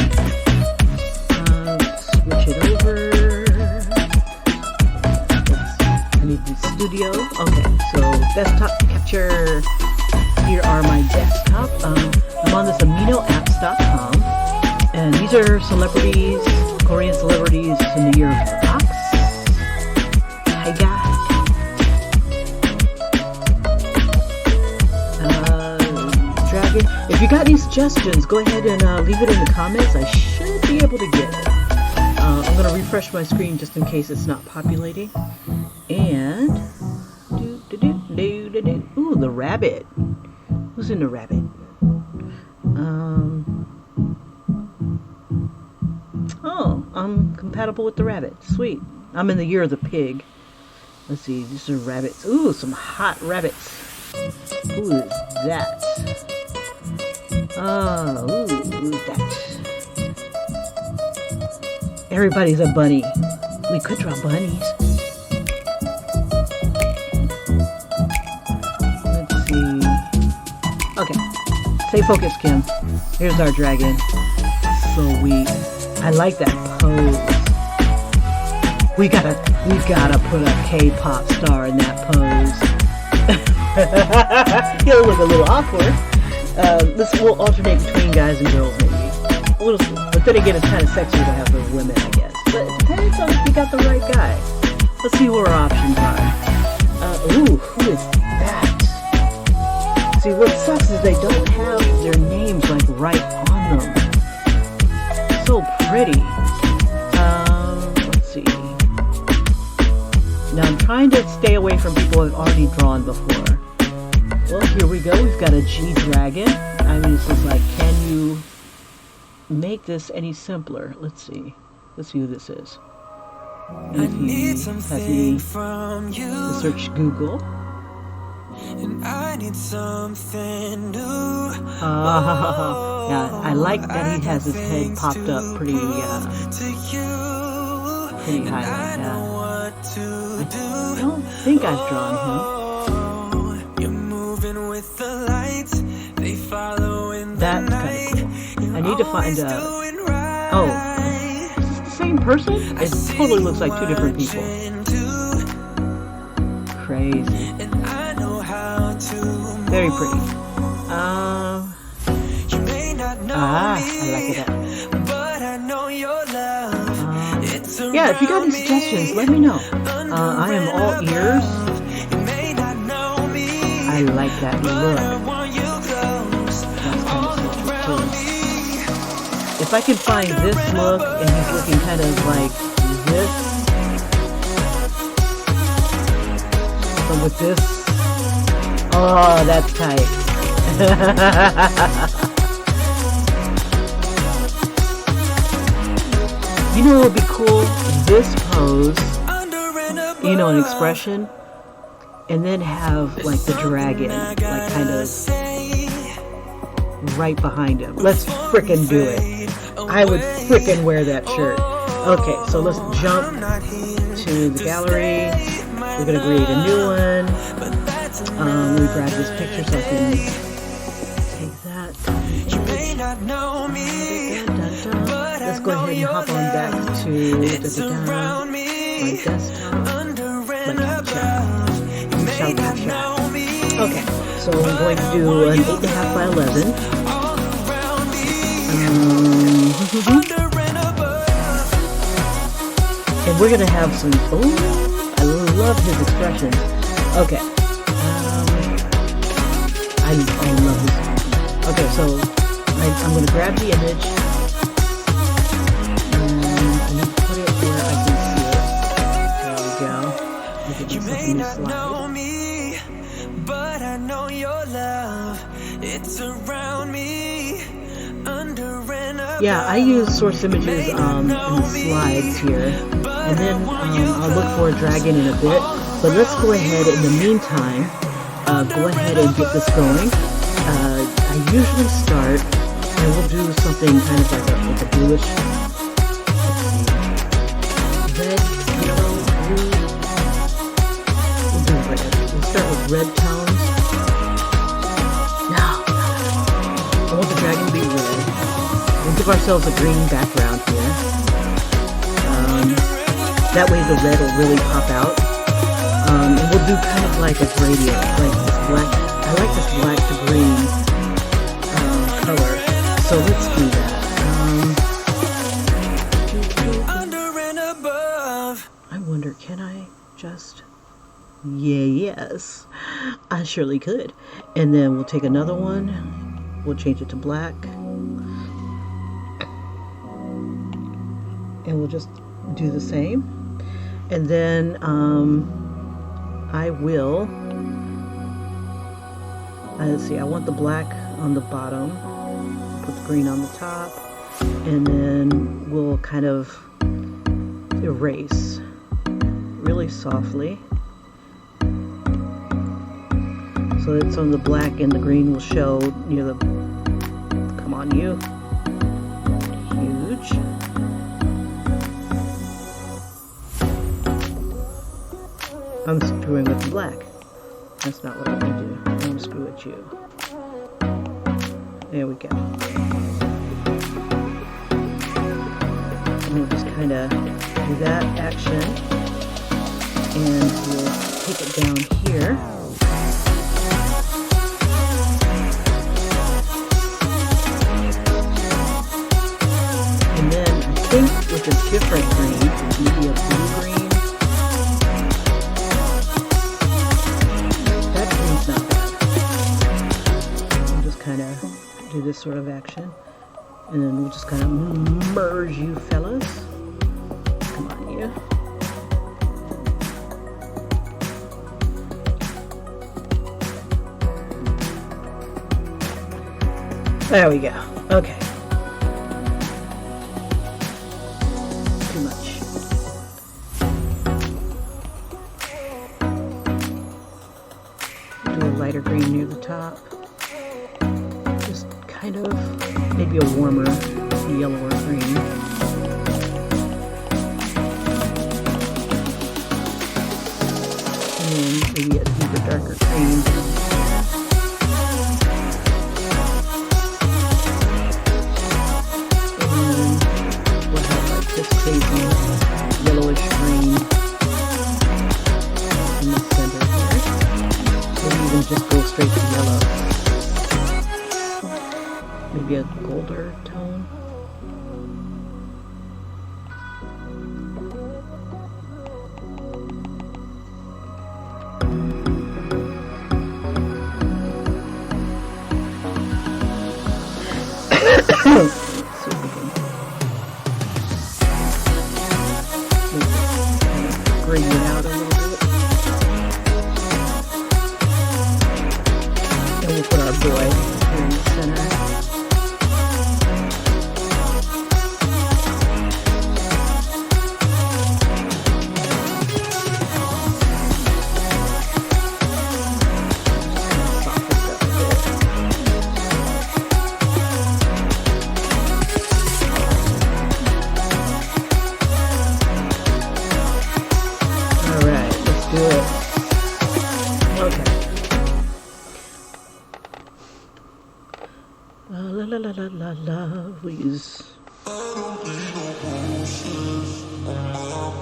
Switch it over. I need the studio. Okay, so desktop capture. Here are my desktop. I'm on this aminoapps.com. And these are celebrities, Korean celebrities in the year of the ox. Hi guys. Dragon. If you got any suggestions, go ahead and leave it in the comments. I should be able to get it. I'm going to refresh my screen just in case it's not populating. And ooh, the rabbit. Who's in the rabbit? Oh, I'm compatible with the rabbit. Sweet. I'm in the year of the pig. Let's see. These are rabbits. Ooh, some hot rabbits. Who is that? Oh, who's that? Everybody's a bunny. We could draw bunnies. Let's see. Okay. Stay focused, Kim. Here's our dragon. Sweet. I like that pose. We gotta put a K-pop star in that pose. He'll look a little awkward. We'll alternate between guys and girls maybe. But then again, it's kind of sexy to have the women, I guess. But it depends on if you got the right guy. Let's see what our options are. Ooh, who is that? See, what sucks is they don't have their names like right on them. So pretty. Let's see. Now I'm trying to stay away from people I've already drawn before. Well, here we go. We've got a G-Dragon. I mean, this is like, can you make this any simpler? Let's see. Let's see who this is. I need something from you. Search Google. And I need something new. Yeah, I like that he has his head popped up pretty high like that. I don't think I've drawn him. You're moving with the lights. They follow in That's kind of cool. I need to find oh, is this the same person? It totally looks like two different people. Crazy. Very pretty. I like it. Yeah, if you got any suggestions, let me know. I am all ears. I like that look. That's kind of cool. If I can find this look, and he's looking kind of like this, but with this, oh, that's tight. You know what would be cool? This pose, you know, an expression, and then have like the dragon, like kind of right behind him. Let's frickin' do it. I would frickin' wear that shirt. Okay, so let's jump to the gallery. We're gonna create a new one. Let me grab this picture so I can take that. Let's go ahead and hop on back to my desktop. Okay, so I'm going to do an 8.5 by 11. And we're gonna have some. Oh, I love his expressions. Okay. I love this. Okay, so I'm going to grab the image and I'm going to put it where I can see it. There we go. Look at this new slide. It's around me, under and above. Yeah, I use source images in the slides here, and then I'll look for a dragon in a bit. But let's go ahead in the meantime, go ahead and get this going. I usually start, and we'll do something kind of like a bluish, red, yellow, blue. We'll do red. We'll start with red tones. No, I want the dragon to be red. We'll give ourselves a green background here. That way the red will really pop out. And we'll do kind of like a gradient, like this black. I like this black to green color. So let's do that. Under and above. I wonder, can I just... Yes, I surely could. And then we'll take another one. We'll change it to black. And we'll just do the same. And then I will... let's see, I want the black on the bottom. Put the green on the top. And then we'll kind of erase really softly. So that some of the black and the green will show near the... Come on, you. Huge. I'm screwing with the black. That's not what I want to do. I'm going to screw with you. There we go. And we'll just kind of do that action. And we'll take it down here. And then I think with a different green, maybe a blue green. Do this sort of action, and then we'll just kind of merge you fellas. Come on, you. There we go. Okay. Too much. Do a lighter green near the top. Kind of, maybe a warmer yellow or green. And then maybe a deeper, darker green. And we'll have like this crazy yellowish green in the center here. Maybe even just go straight to yellow. Maybe a golder tone. Green it out a little bit. And we'll put our boy here in the center.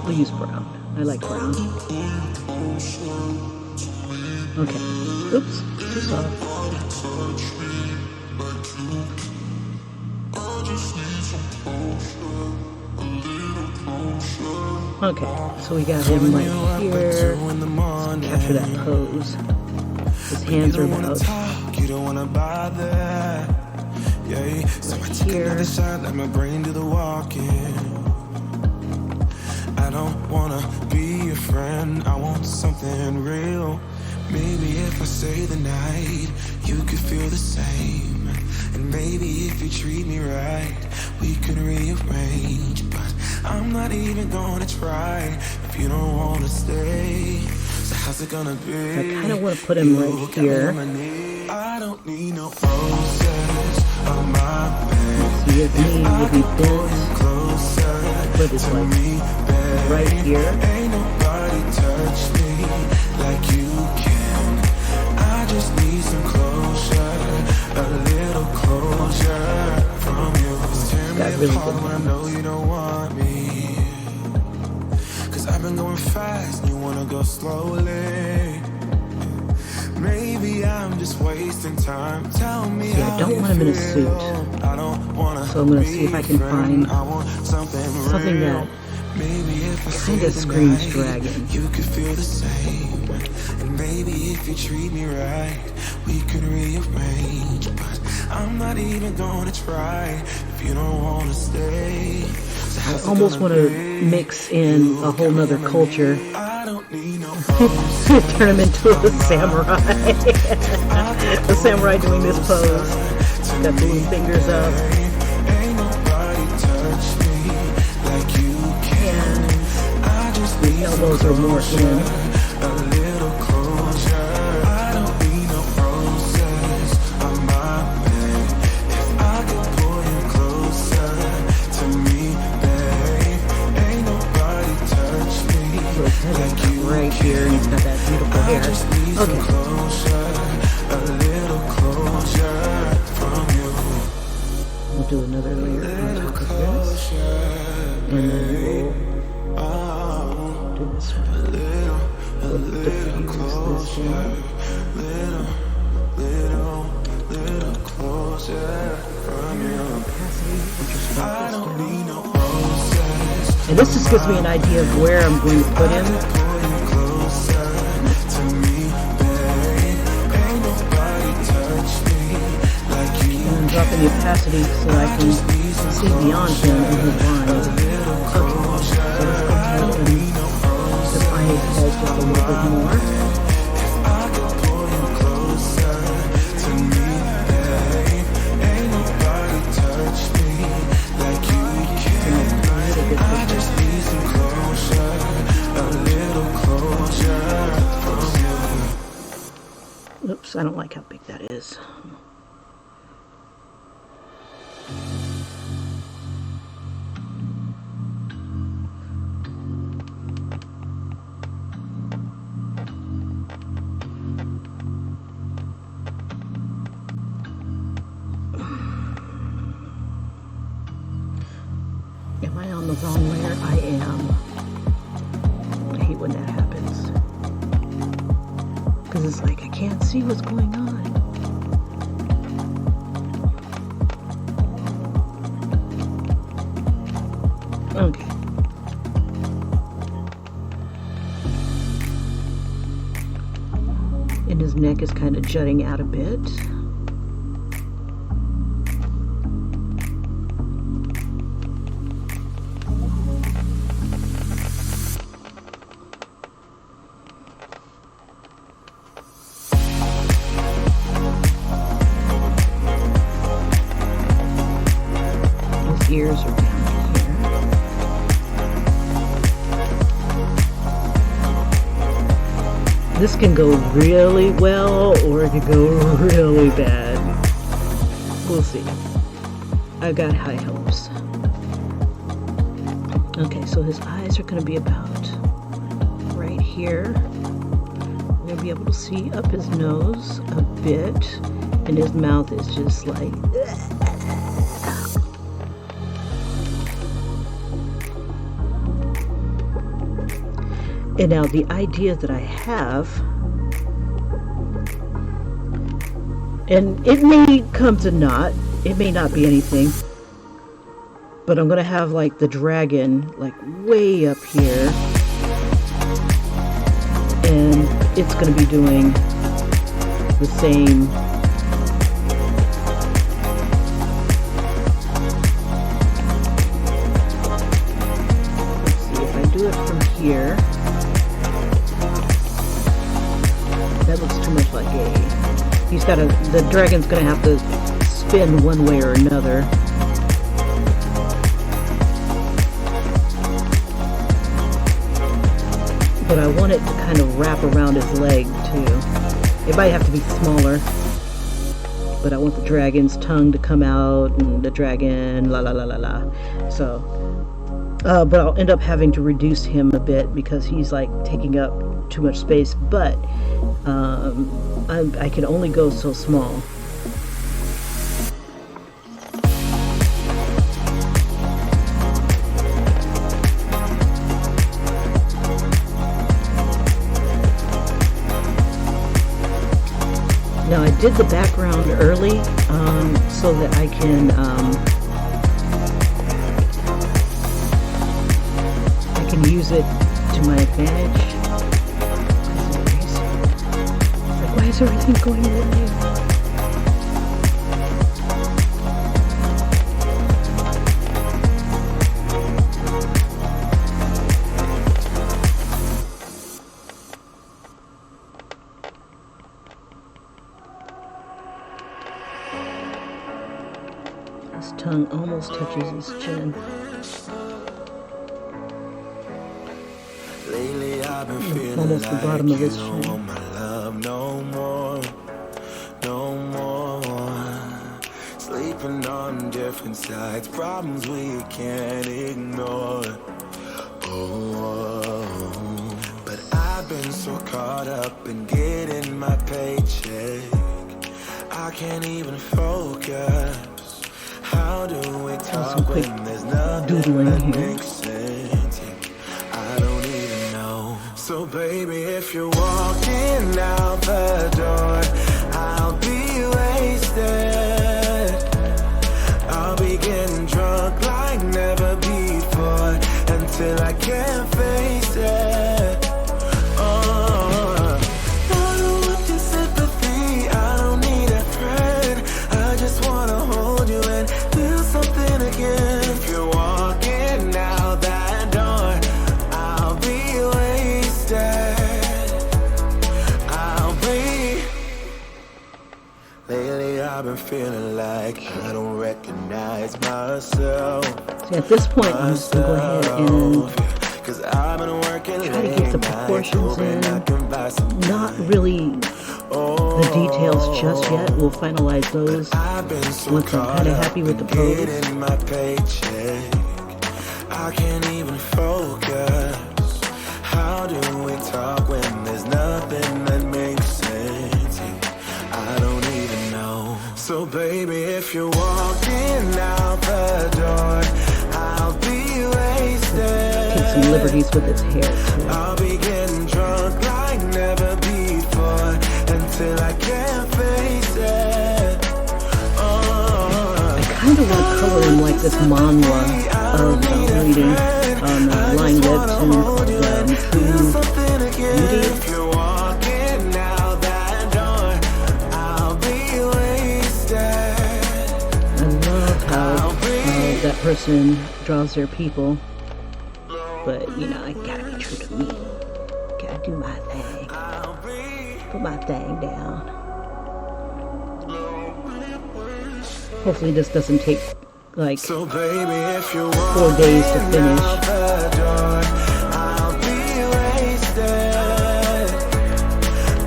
We'll use brown. I like brown. Okay. Oops. Too soft. Okay. So we got him right here. Let's capture that pose. His hands are about You don't wanna bother. Yeah, so I take another shot, let my brain do the walking. I don't wanna be your friend, I want something real. Maybe if I stay the night, you could feel the same. And maybe if you treat me right, we could rearrange. But I'm not even gonna try if you don't wanna stay. So how's it gonna be? I kind of want to put him right here. I don't need no roses on my bed. See his knee will be bent. Put his like right here. Ain't nobody touch me like you can. I just need some closure, a little closure from you. Tear me apart when I know you don't want me. Cause I've been going fast and you wanna go slowly. Maybe I'm just wasting time. Tell me I don't want him in a suit. I don't wanna so I'm gonna see if I can find something that kind of screams dragon. You could feel the same. And maybe if you treat me right, we could rearrange. But I'm not even gonna try if you don't wanna stay. I almost want to mix in a whole nother culture. Turn him into a samurai. A samurai doing this pose. Got the little fingers up. And the elbows are more in. Right here, and he's got that beautiful hair. Okay. We'll do another layer on top of this. And then we'll do this one. We'll diffuse this one. And this just gives me an idea of where I'm going to put him. And I'm dropping the opacity so I can see beyond him and his line. Okay, so let's go ahead and define his head just a little bit more. Oops, I don't like how big that is. Am I on the wrong layer? I am. I hate when that happens. Because it's like I can't see what's going on. Okay. And his neck is kind of jutting out a bit. Ears are down here. This can go really well or it can go really bad. We'll see. I've got high hopes. Okay, so his eyes are going to be about right here. We're going to be able to see up his nose a bit, and his mouth is just like... And now the idea that I have, and it may come to naught, it may not be anything, but I'm going to have like the dragon like way up here, and it's going to be doing the same. Let's see if I do it from here. That like the dragon's gonna have to spin one way or another. But I want it to kind of wrap around his leg too. It might have to be smaller, but I want the dragon's tongue to come out and the dragon la la la la la. So, but I'll end up having to reduce him a bit because he's like taking up too much space. But I can only go so small. Now I did the background early so that I can use it to my advantage. Like, why is everything going away? His tongue almost touches his chin. Lately I've been feeling Almost the bottom like of his you don't chin. want my love no more, no more. Sleeping on different sides, problems we can't ignore. Oh, but I've been so caught up in getting my paycheck, I can't even focus. How do we talk when there's nothing that makes sense? I don't even know. So baby, if you're walking out the door, I'll be wasted. I'll be getting drunk like never before until I can't face it. Oh, I don't want your sympathy, I don't need a friend. I just wanna hold you and feel something again. If you're walking out that door, I'll be wasted. I'll be. Lately I've been feeling like I don't recognize myself. So at this point, I'm just gonna go ahead and Cause I've been working try to get the proportions in. Not really the details just yet. We'll finalize those once I'm kind of happy with the pose. I can't even focus. How do we talk when there's nothing that makes sense? I don't even know. So baby, if you're walking out the door, I'll be wasted. Take some liberties with its hair too. I'll be getting drunk like never before until I can't face it. Oh, I kind of want to color him like this manhwa of reading on line webtoon called True Beauty. if you're walking out that door, I'll be wasted. I love how that person draws their people, but you know, I gotta be true to me. Gotta do my thing. Put my thing down. Hopefully this doesn't take like So baby, if you're 4 days to finish. I'll be wasted.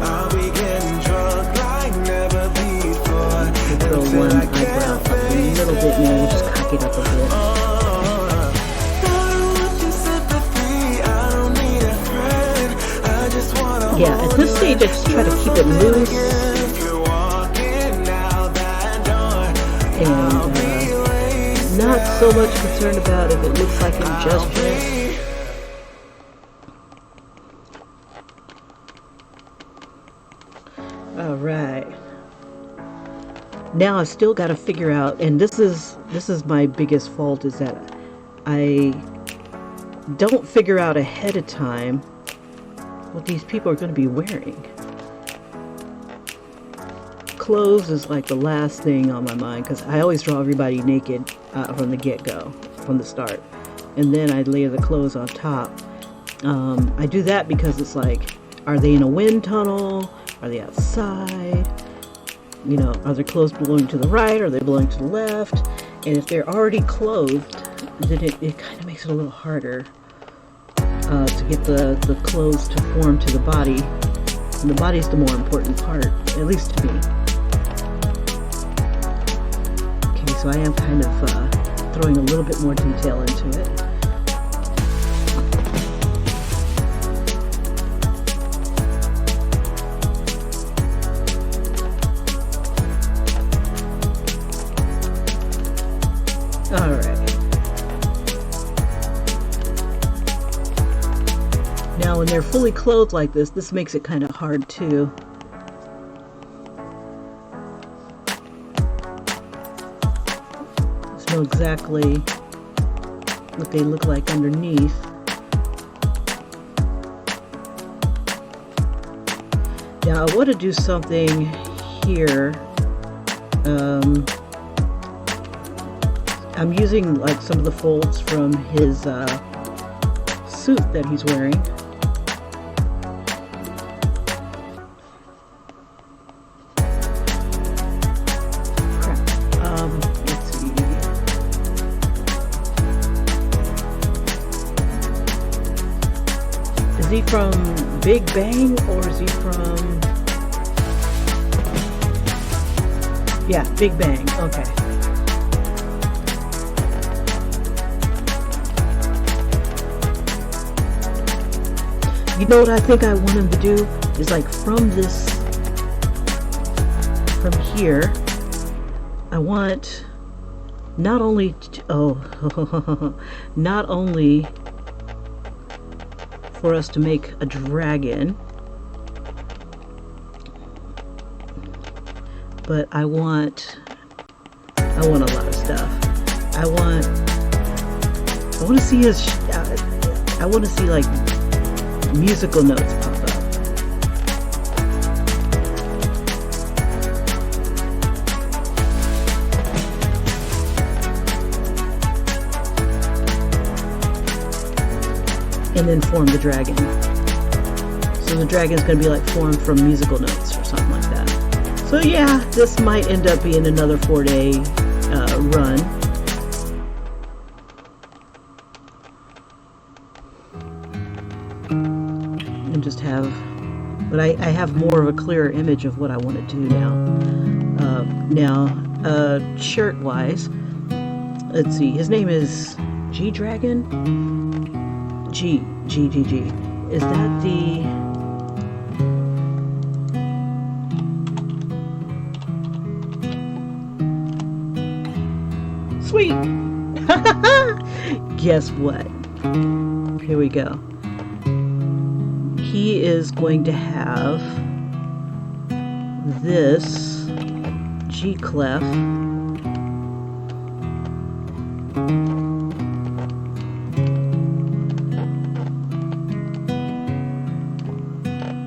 I'll be getting drunk like never before. Throw one eyebrow up a little bit more, we'll just cock it up a bit. Yeah, at this stage I just try to keep it loose and not so much concerned about if it looks like injustice. All right. Now I still got to figure out, and this is my biggest fault, is that I don't figure out ahead of time what these people are going to be wearing. Clothes is like the last thing on my mind because I always draw everybody naked from the get-go, from the start, and then I layer the clothes on top. I do that because it's like, are they in a wind tunnel? Are they outside? You know, are their clothes belonging to the right? Are they belonging to the left? And if they're already clothed, then it kind of makes it a little harder to get the clothes to form to the body. And the body's the more important part, at least to me. Okay, so I am kind of throwing a little bit more detail into it. Now when they're fully clothed like this makes it kind of hard too. Just know exactly what they look like underneath. Now I want to do something here. I'm using like some of the folds from his suit that he's wearing. Let's see. Is he from Big Bang or is he from... Yeah, Big Bang, okay. You know what I think I want him to do is like from here, I want not only not only for us to make a dragon, but I want a lot of stuff. I want to see his. I want to see like musical notes pop up. And then form the dragon. So the dragon's going to be like formed from musical notes or something like that. So yeah, this might end up being another 4-day run. And just have, but I have more of a clearer image of what I want to do now. Shirt wise, let's see, his name is G Dragon. G. Is that the... Sweet! Guess what? Here we go. He is going to have this G clef.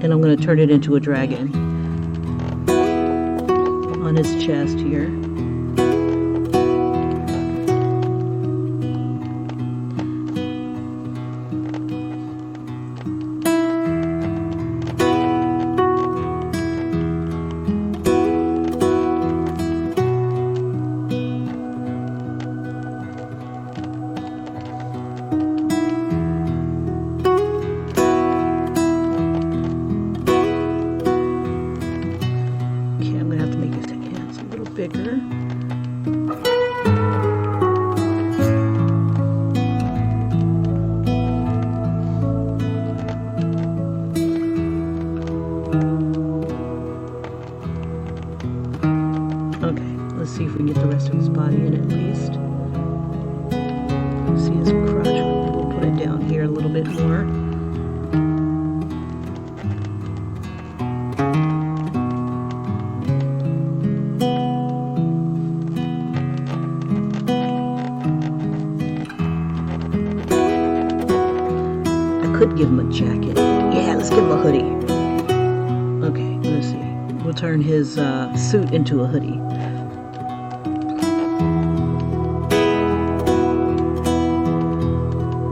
And I'm going to turn it into a dragon on his chest here. Bigger. Okay, let's see if we can get the rest of his body in at least. See his crotch, we'll put it down here a little bit more. Could give him a jacket. Yeah, let's give him a hoodie. Okay, let's see. We'll turn his suit into a hoodie.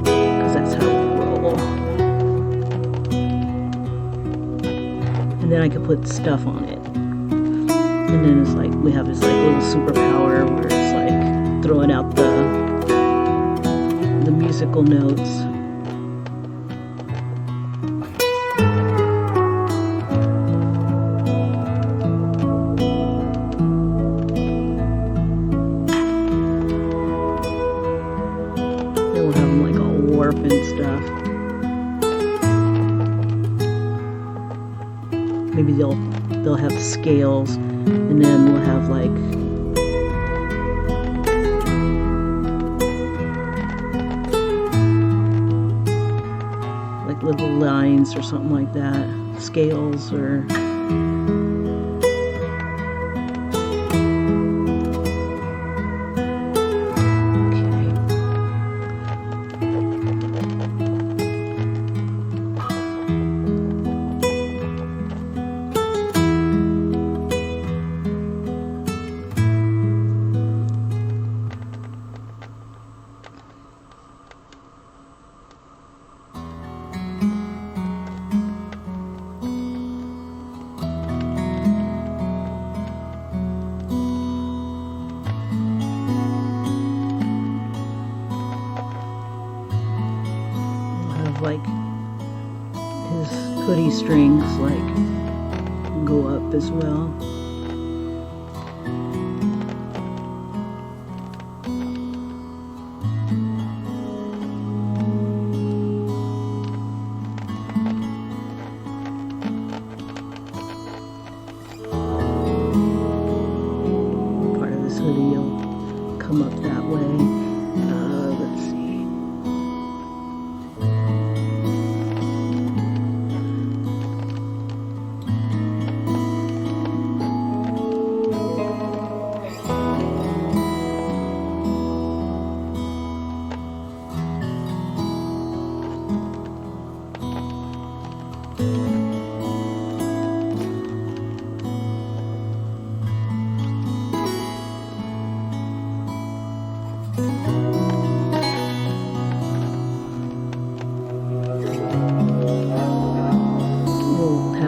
Because that's how we roll. And and then I could put stuff on it. And then it's like we have this like little superpower where it's like throwing out the musical notes. Then we'll have them like all warp and stuff. Maybe they'll have scales, and then we'll have like little lines or something like that, scales or like his hoodie strings like go up as well. Part of this hoodie will come up that way. Let's see.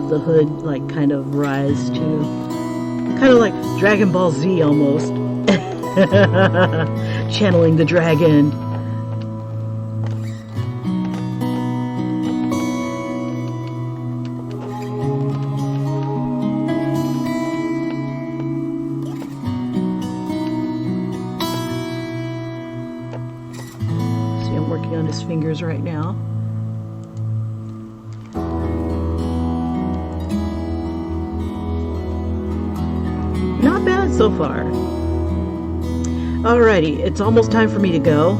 The hood like kind of rise to kind of like Dragon Ball Z almost. Channeling the dragon. See, I'm working on his fingers right now. Not bad so far. Alrighty, it's almost time for me to go.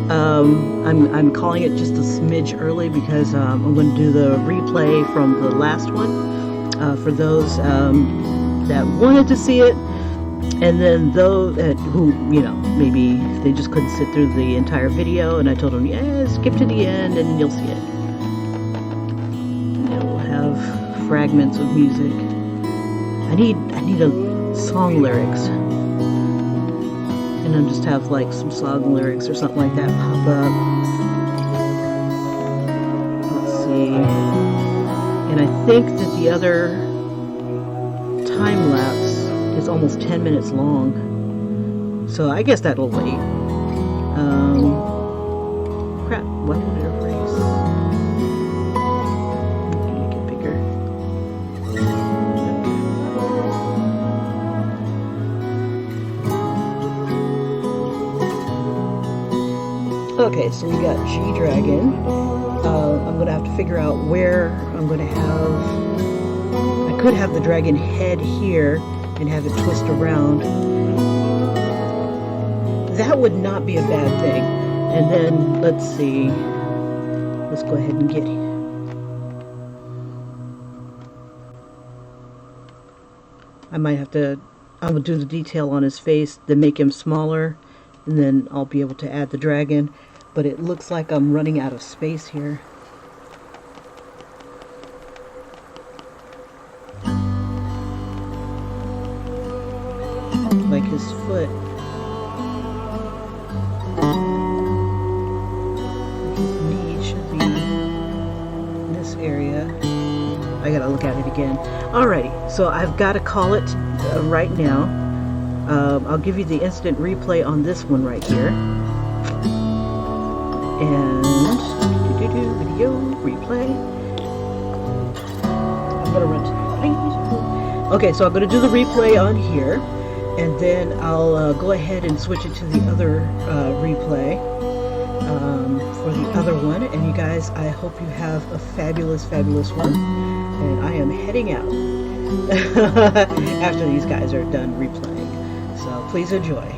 I'm calling it just a smidge early because I'm going to do the replay from the last one for those that wanted to see it, and then those who, you know, maybe they just couldn't sit through the entire video, and I told them, yeah, skip to the end and you'll see it. And we'll have fragments of music. I need a song lyrics, and then just have like some song lyrics or something like that pop up. Let's see. And I think that the other time lapse is almost 10 minutes long, so I guess that'll wait. Crap, why won't it erase? Make it bigger. Okay, so we got G-Dragon. I'm going to have to figure out where I'm going to have... I could have the dragon head here and have it twist around. That would not be a bad thing. And then, let's see. Let's go ahead and get... I might have to... I'm going to do the detail on his face, then make him smaller, and then I'll be able to add the dragon. But it looks like I'm running out of space here. Like his foot. His knee should be in this area. I I gotta look at it again. Alrighty, so I've got to call it right now. I'll give you the instant replay on this one right here. And video replay. I'm gonna run to please. Okay, so I'm gonna do the replay on here, and then I'll go ahead and switch it to the other replay for the other one. And you guys, I hope you have a fabulous, fabulous one. And I am heading out after these guys are done replaying. So please enjoy.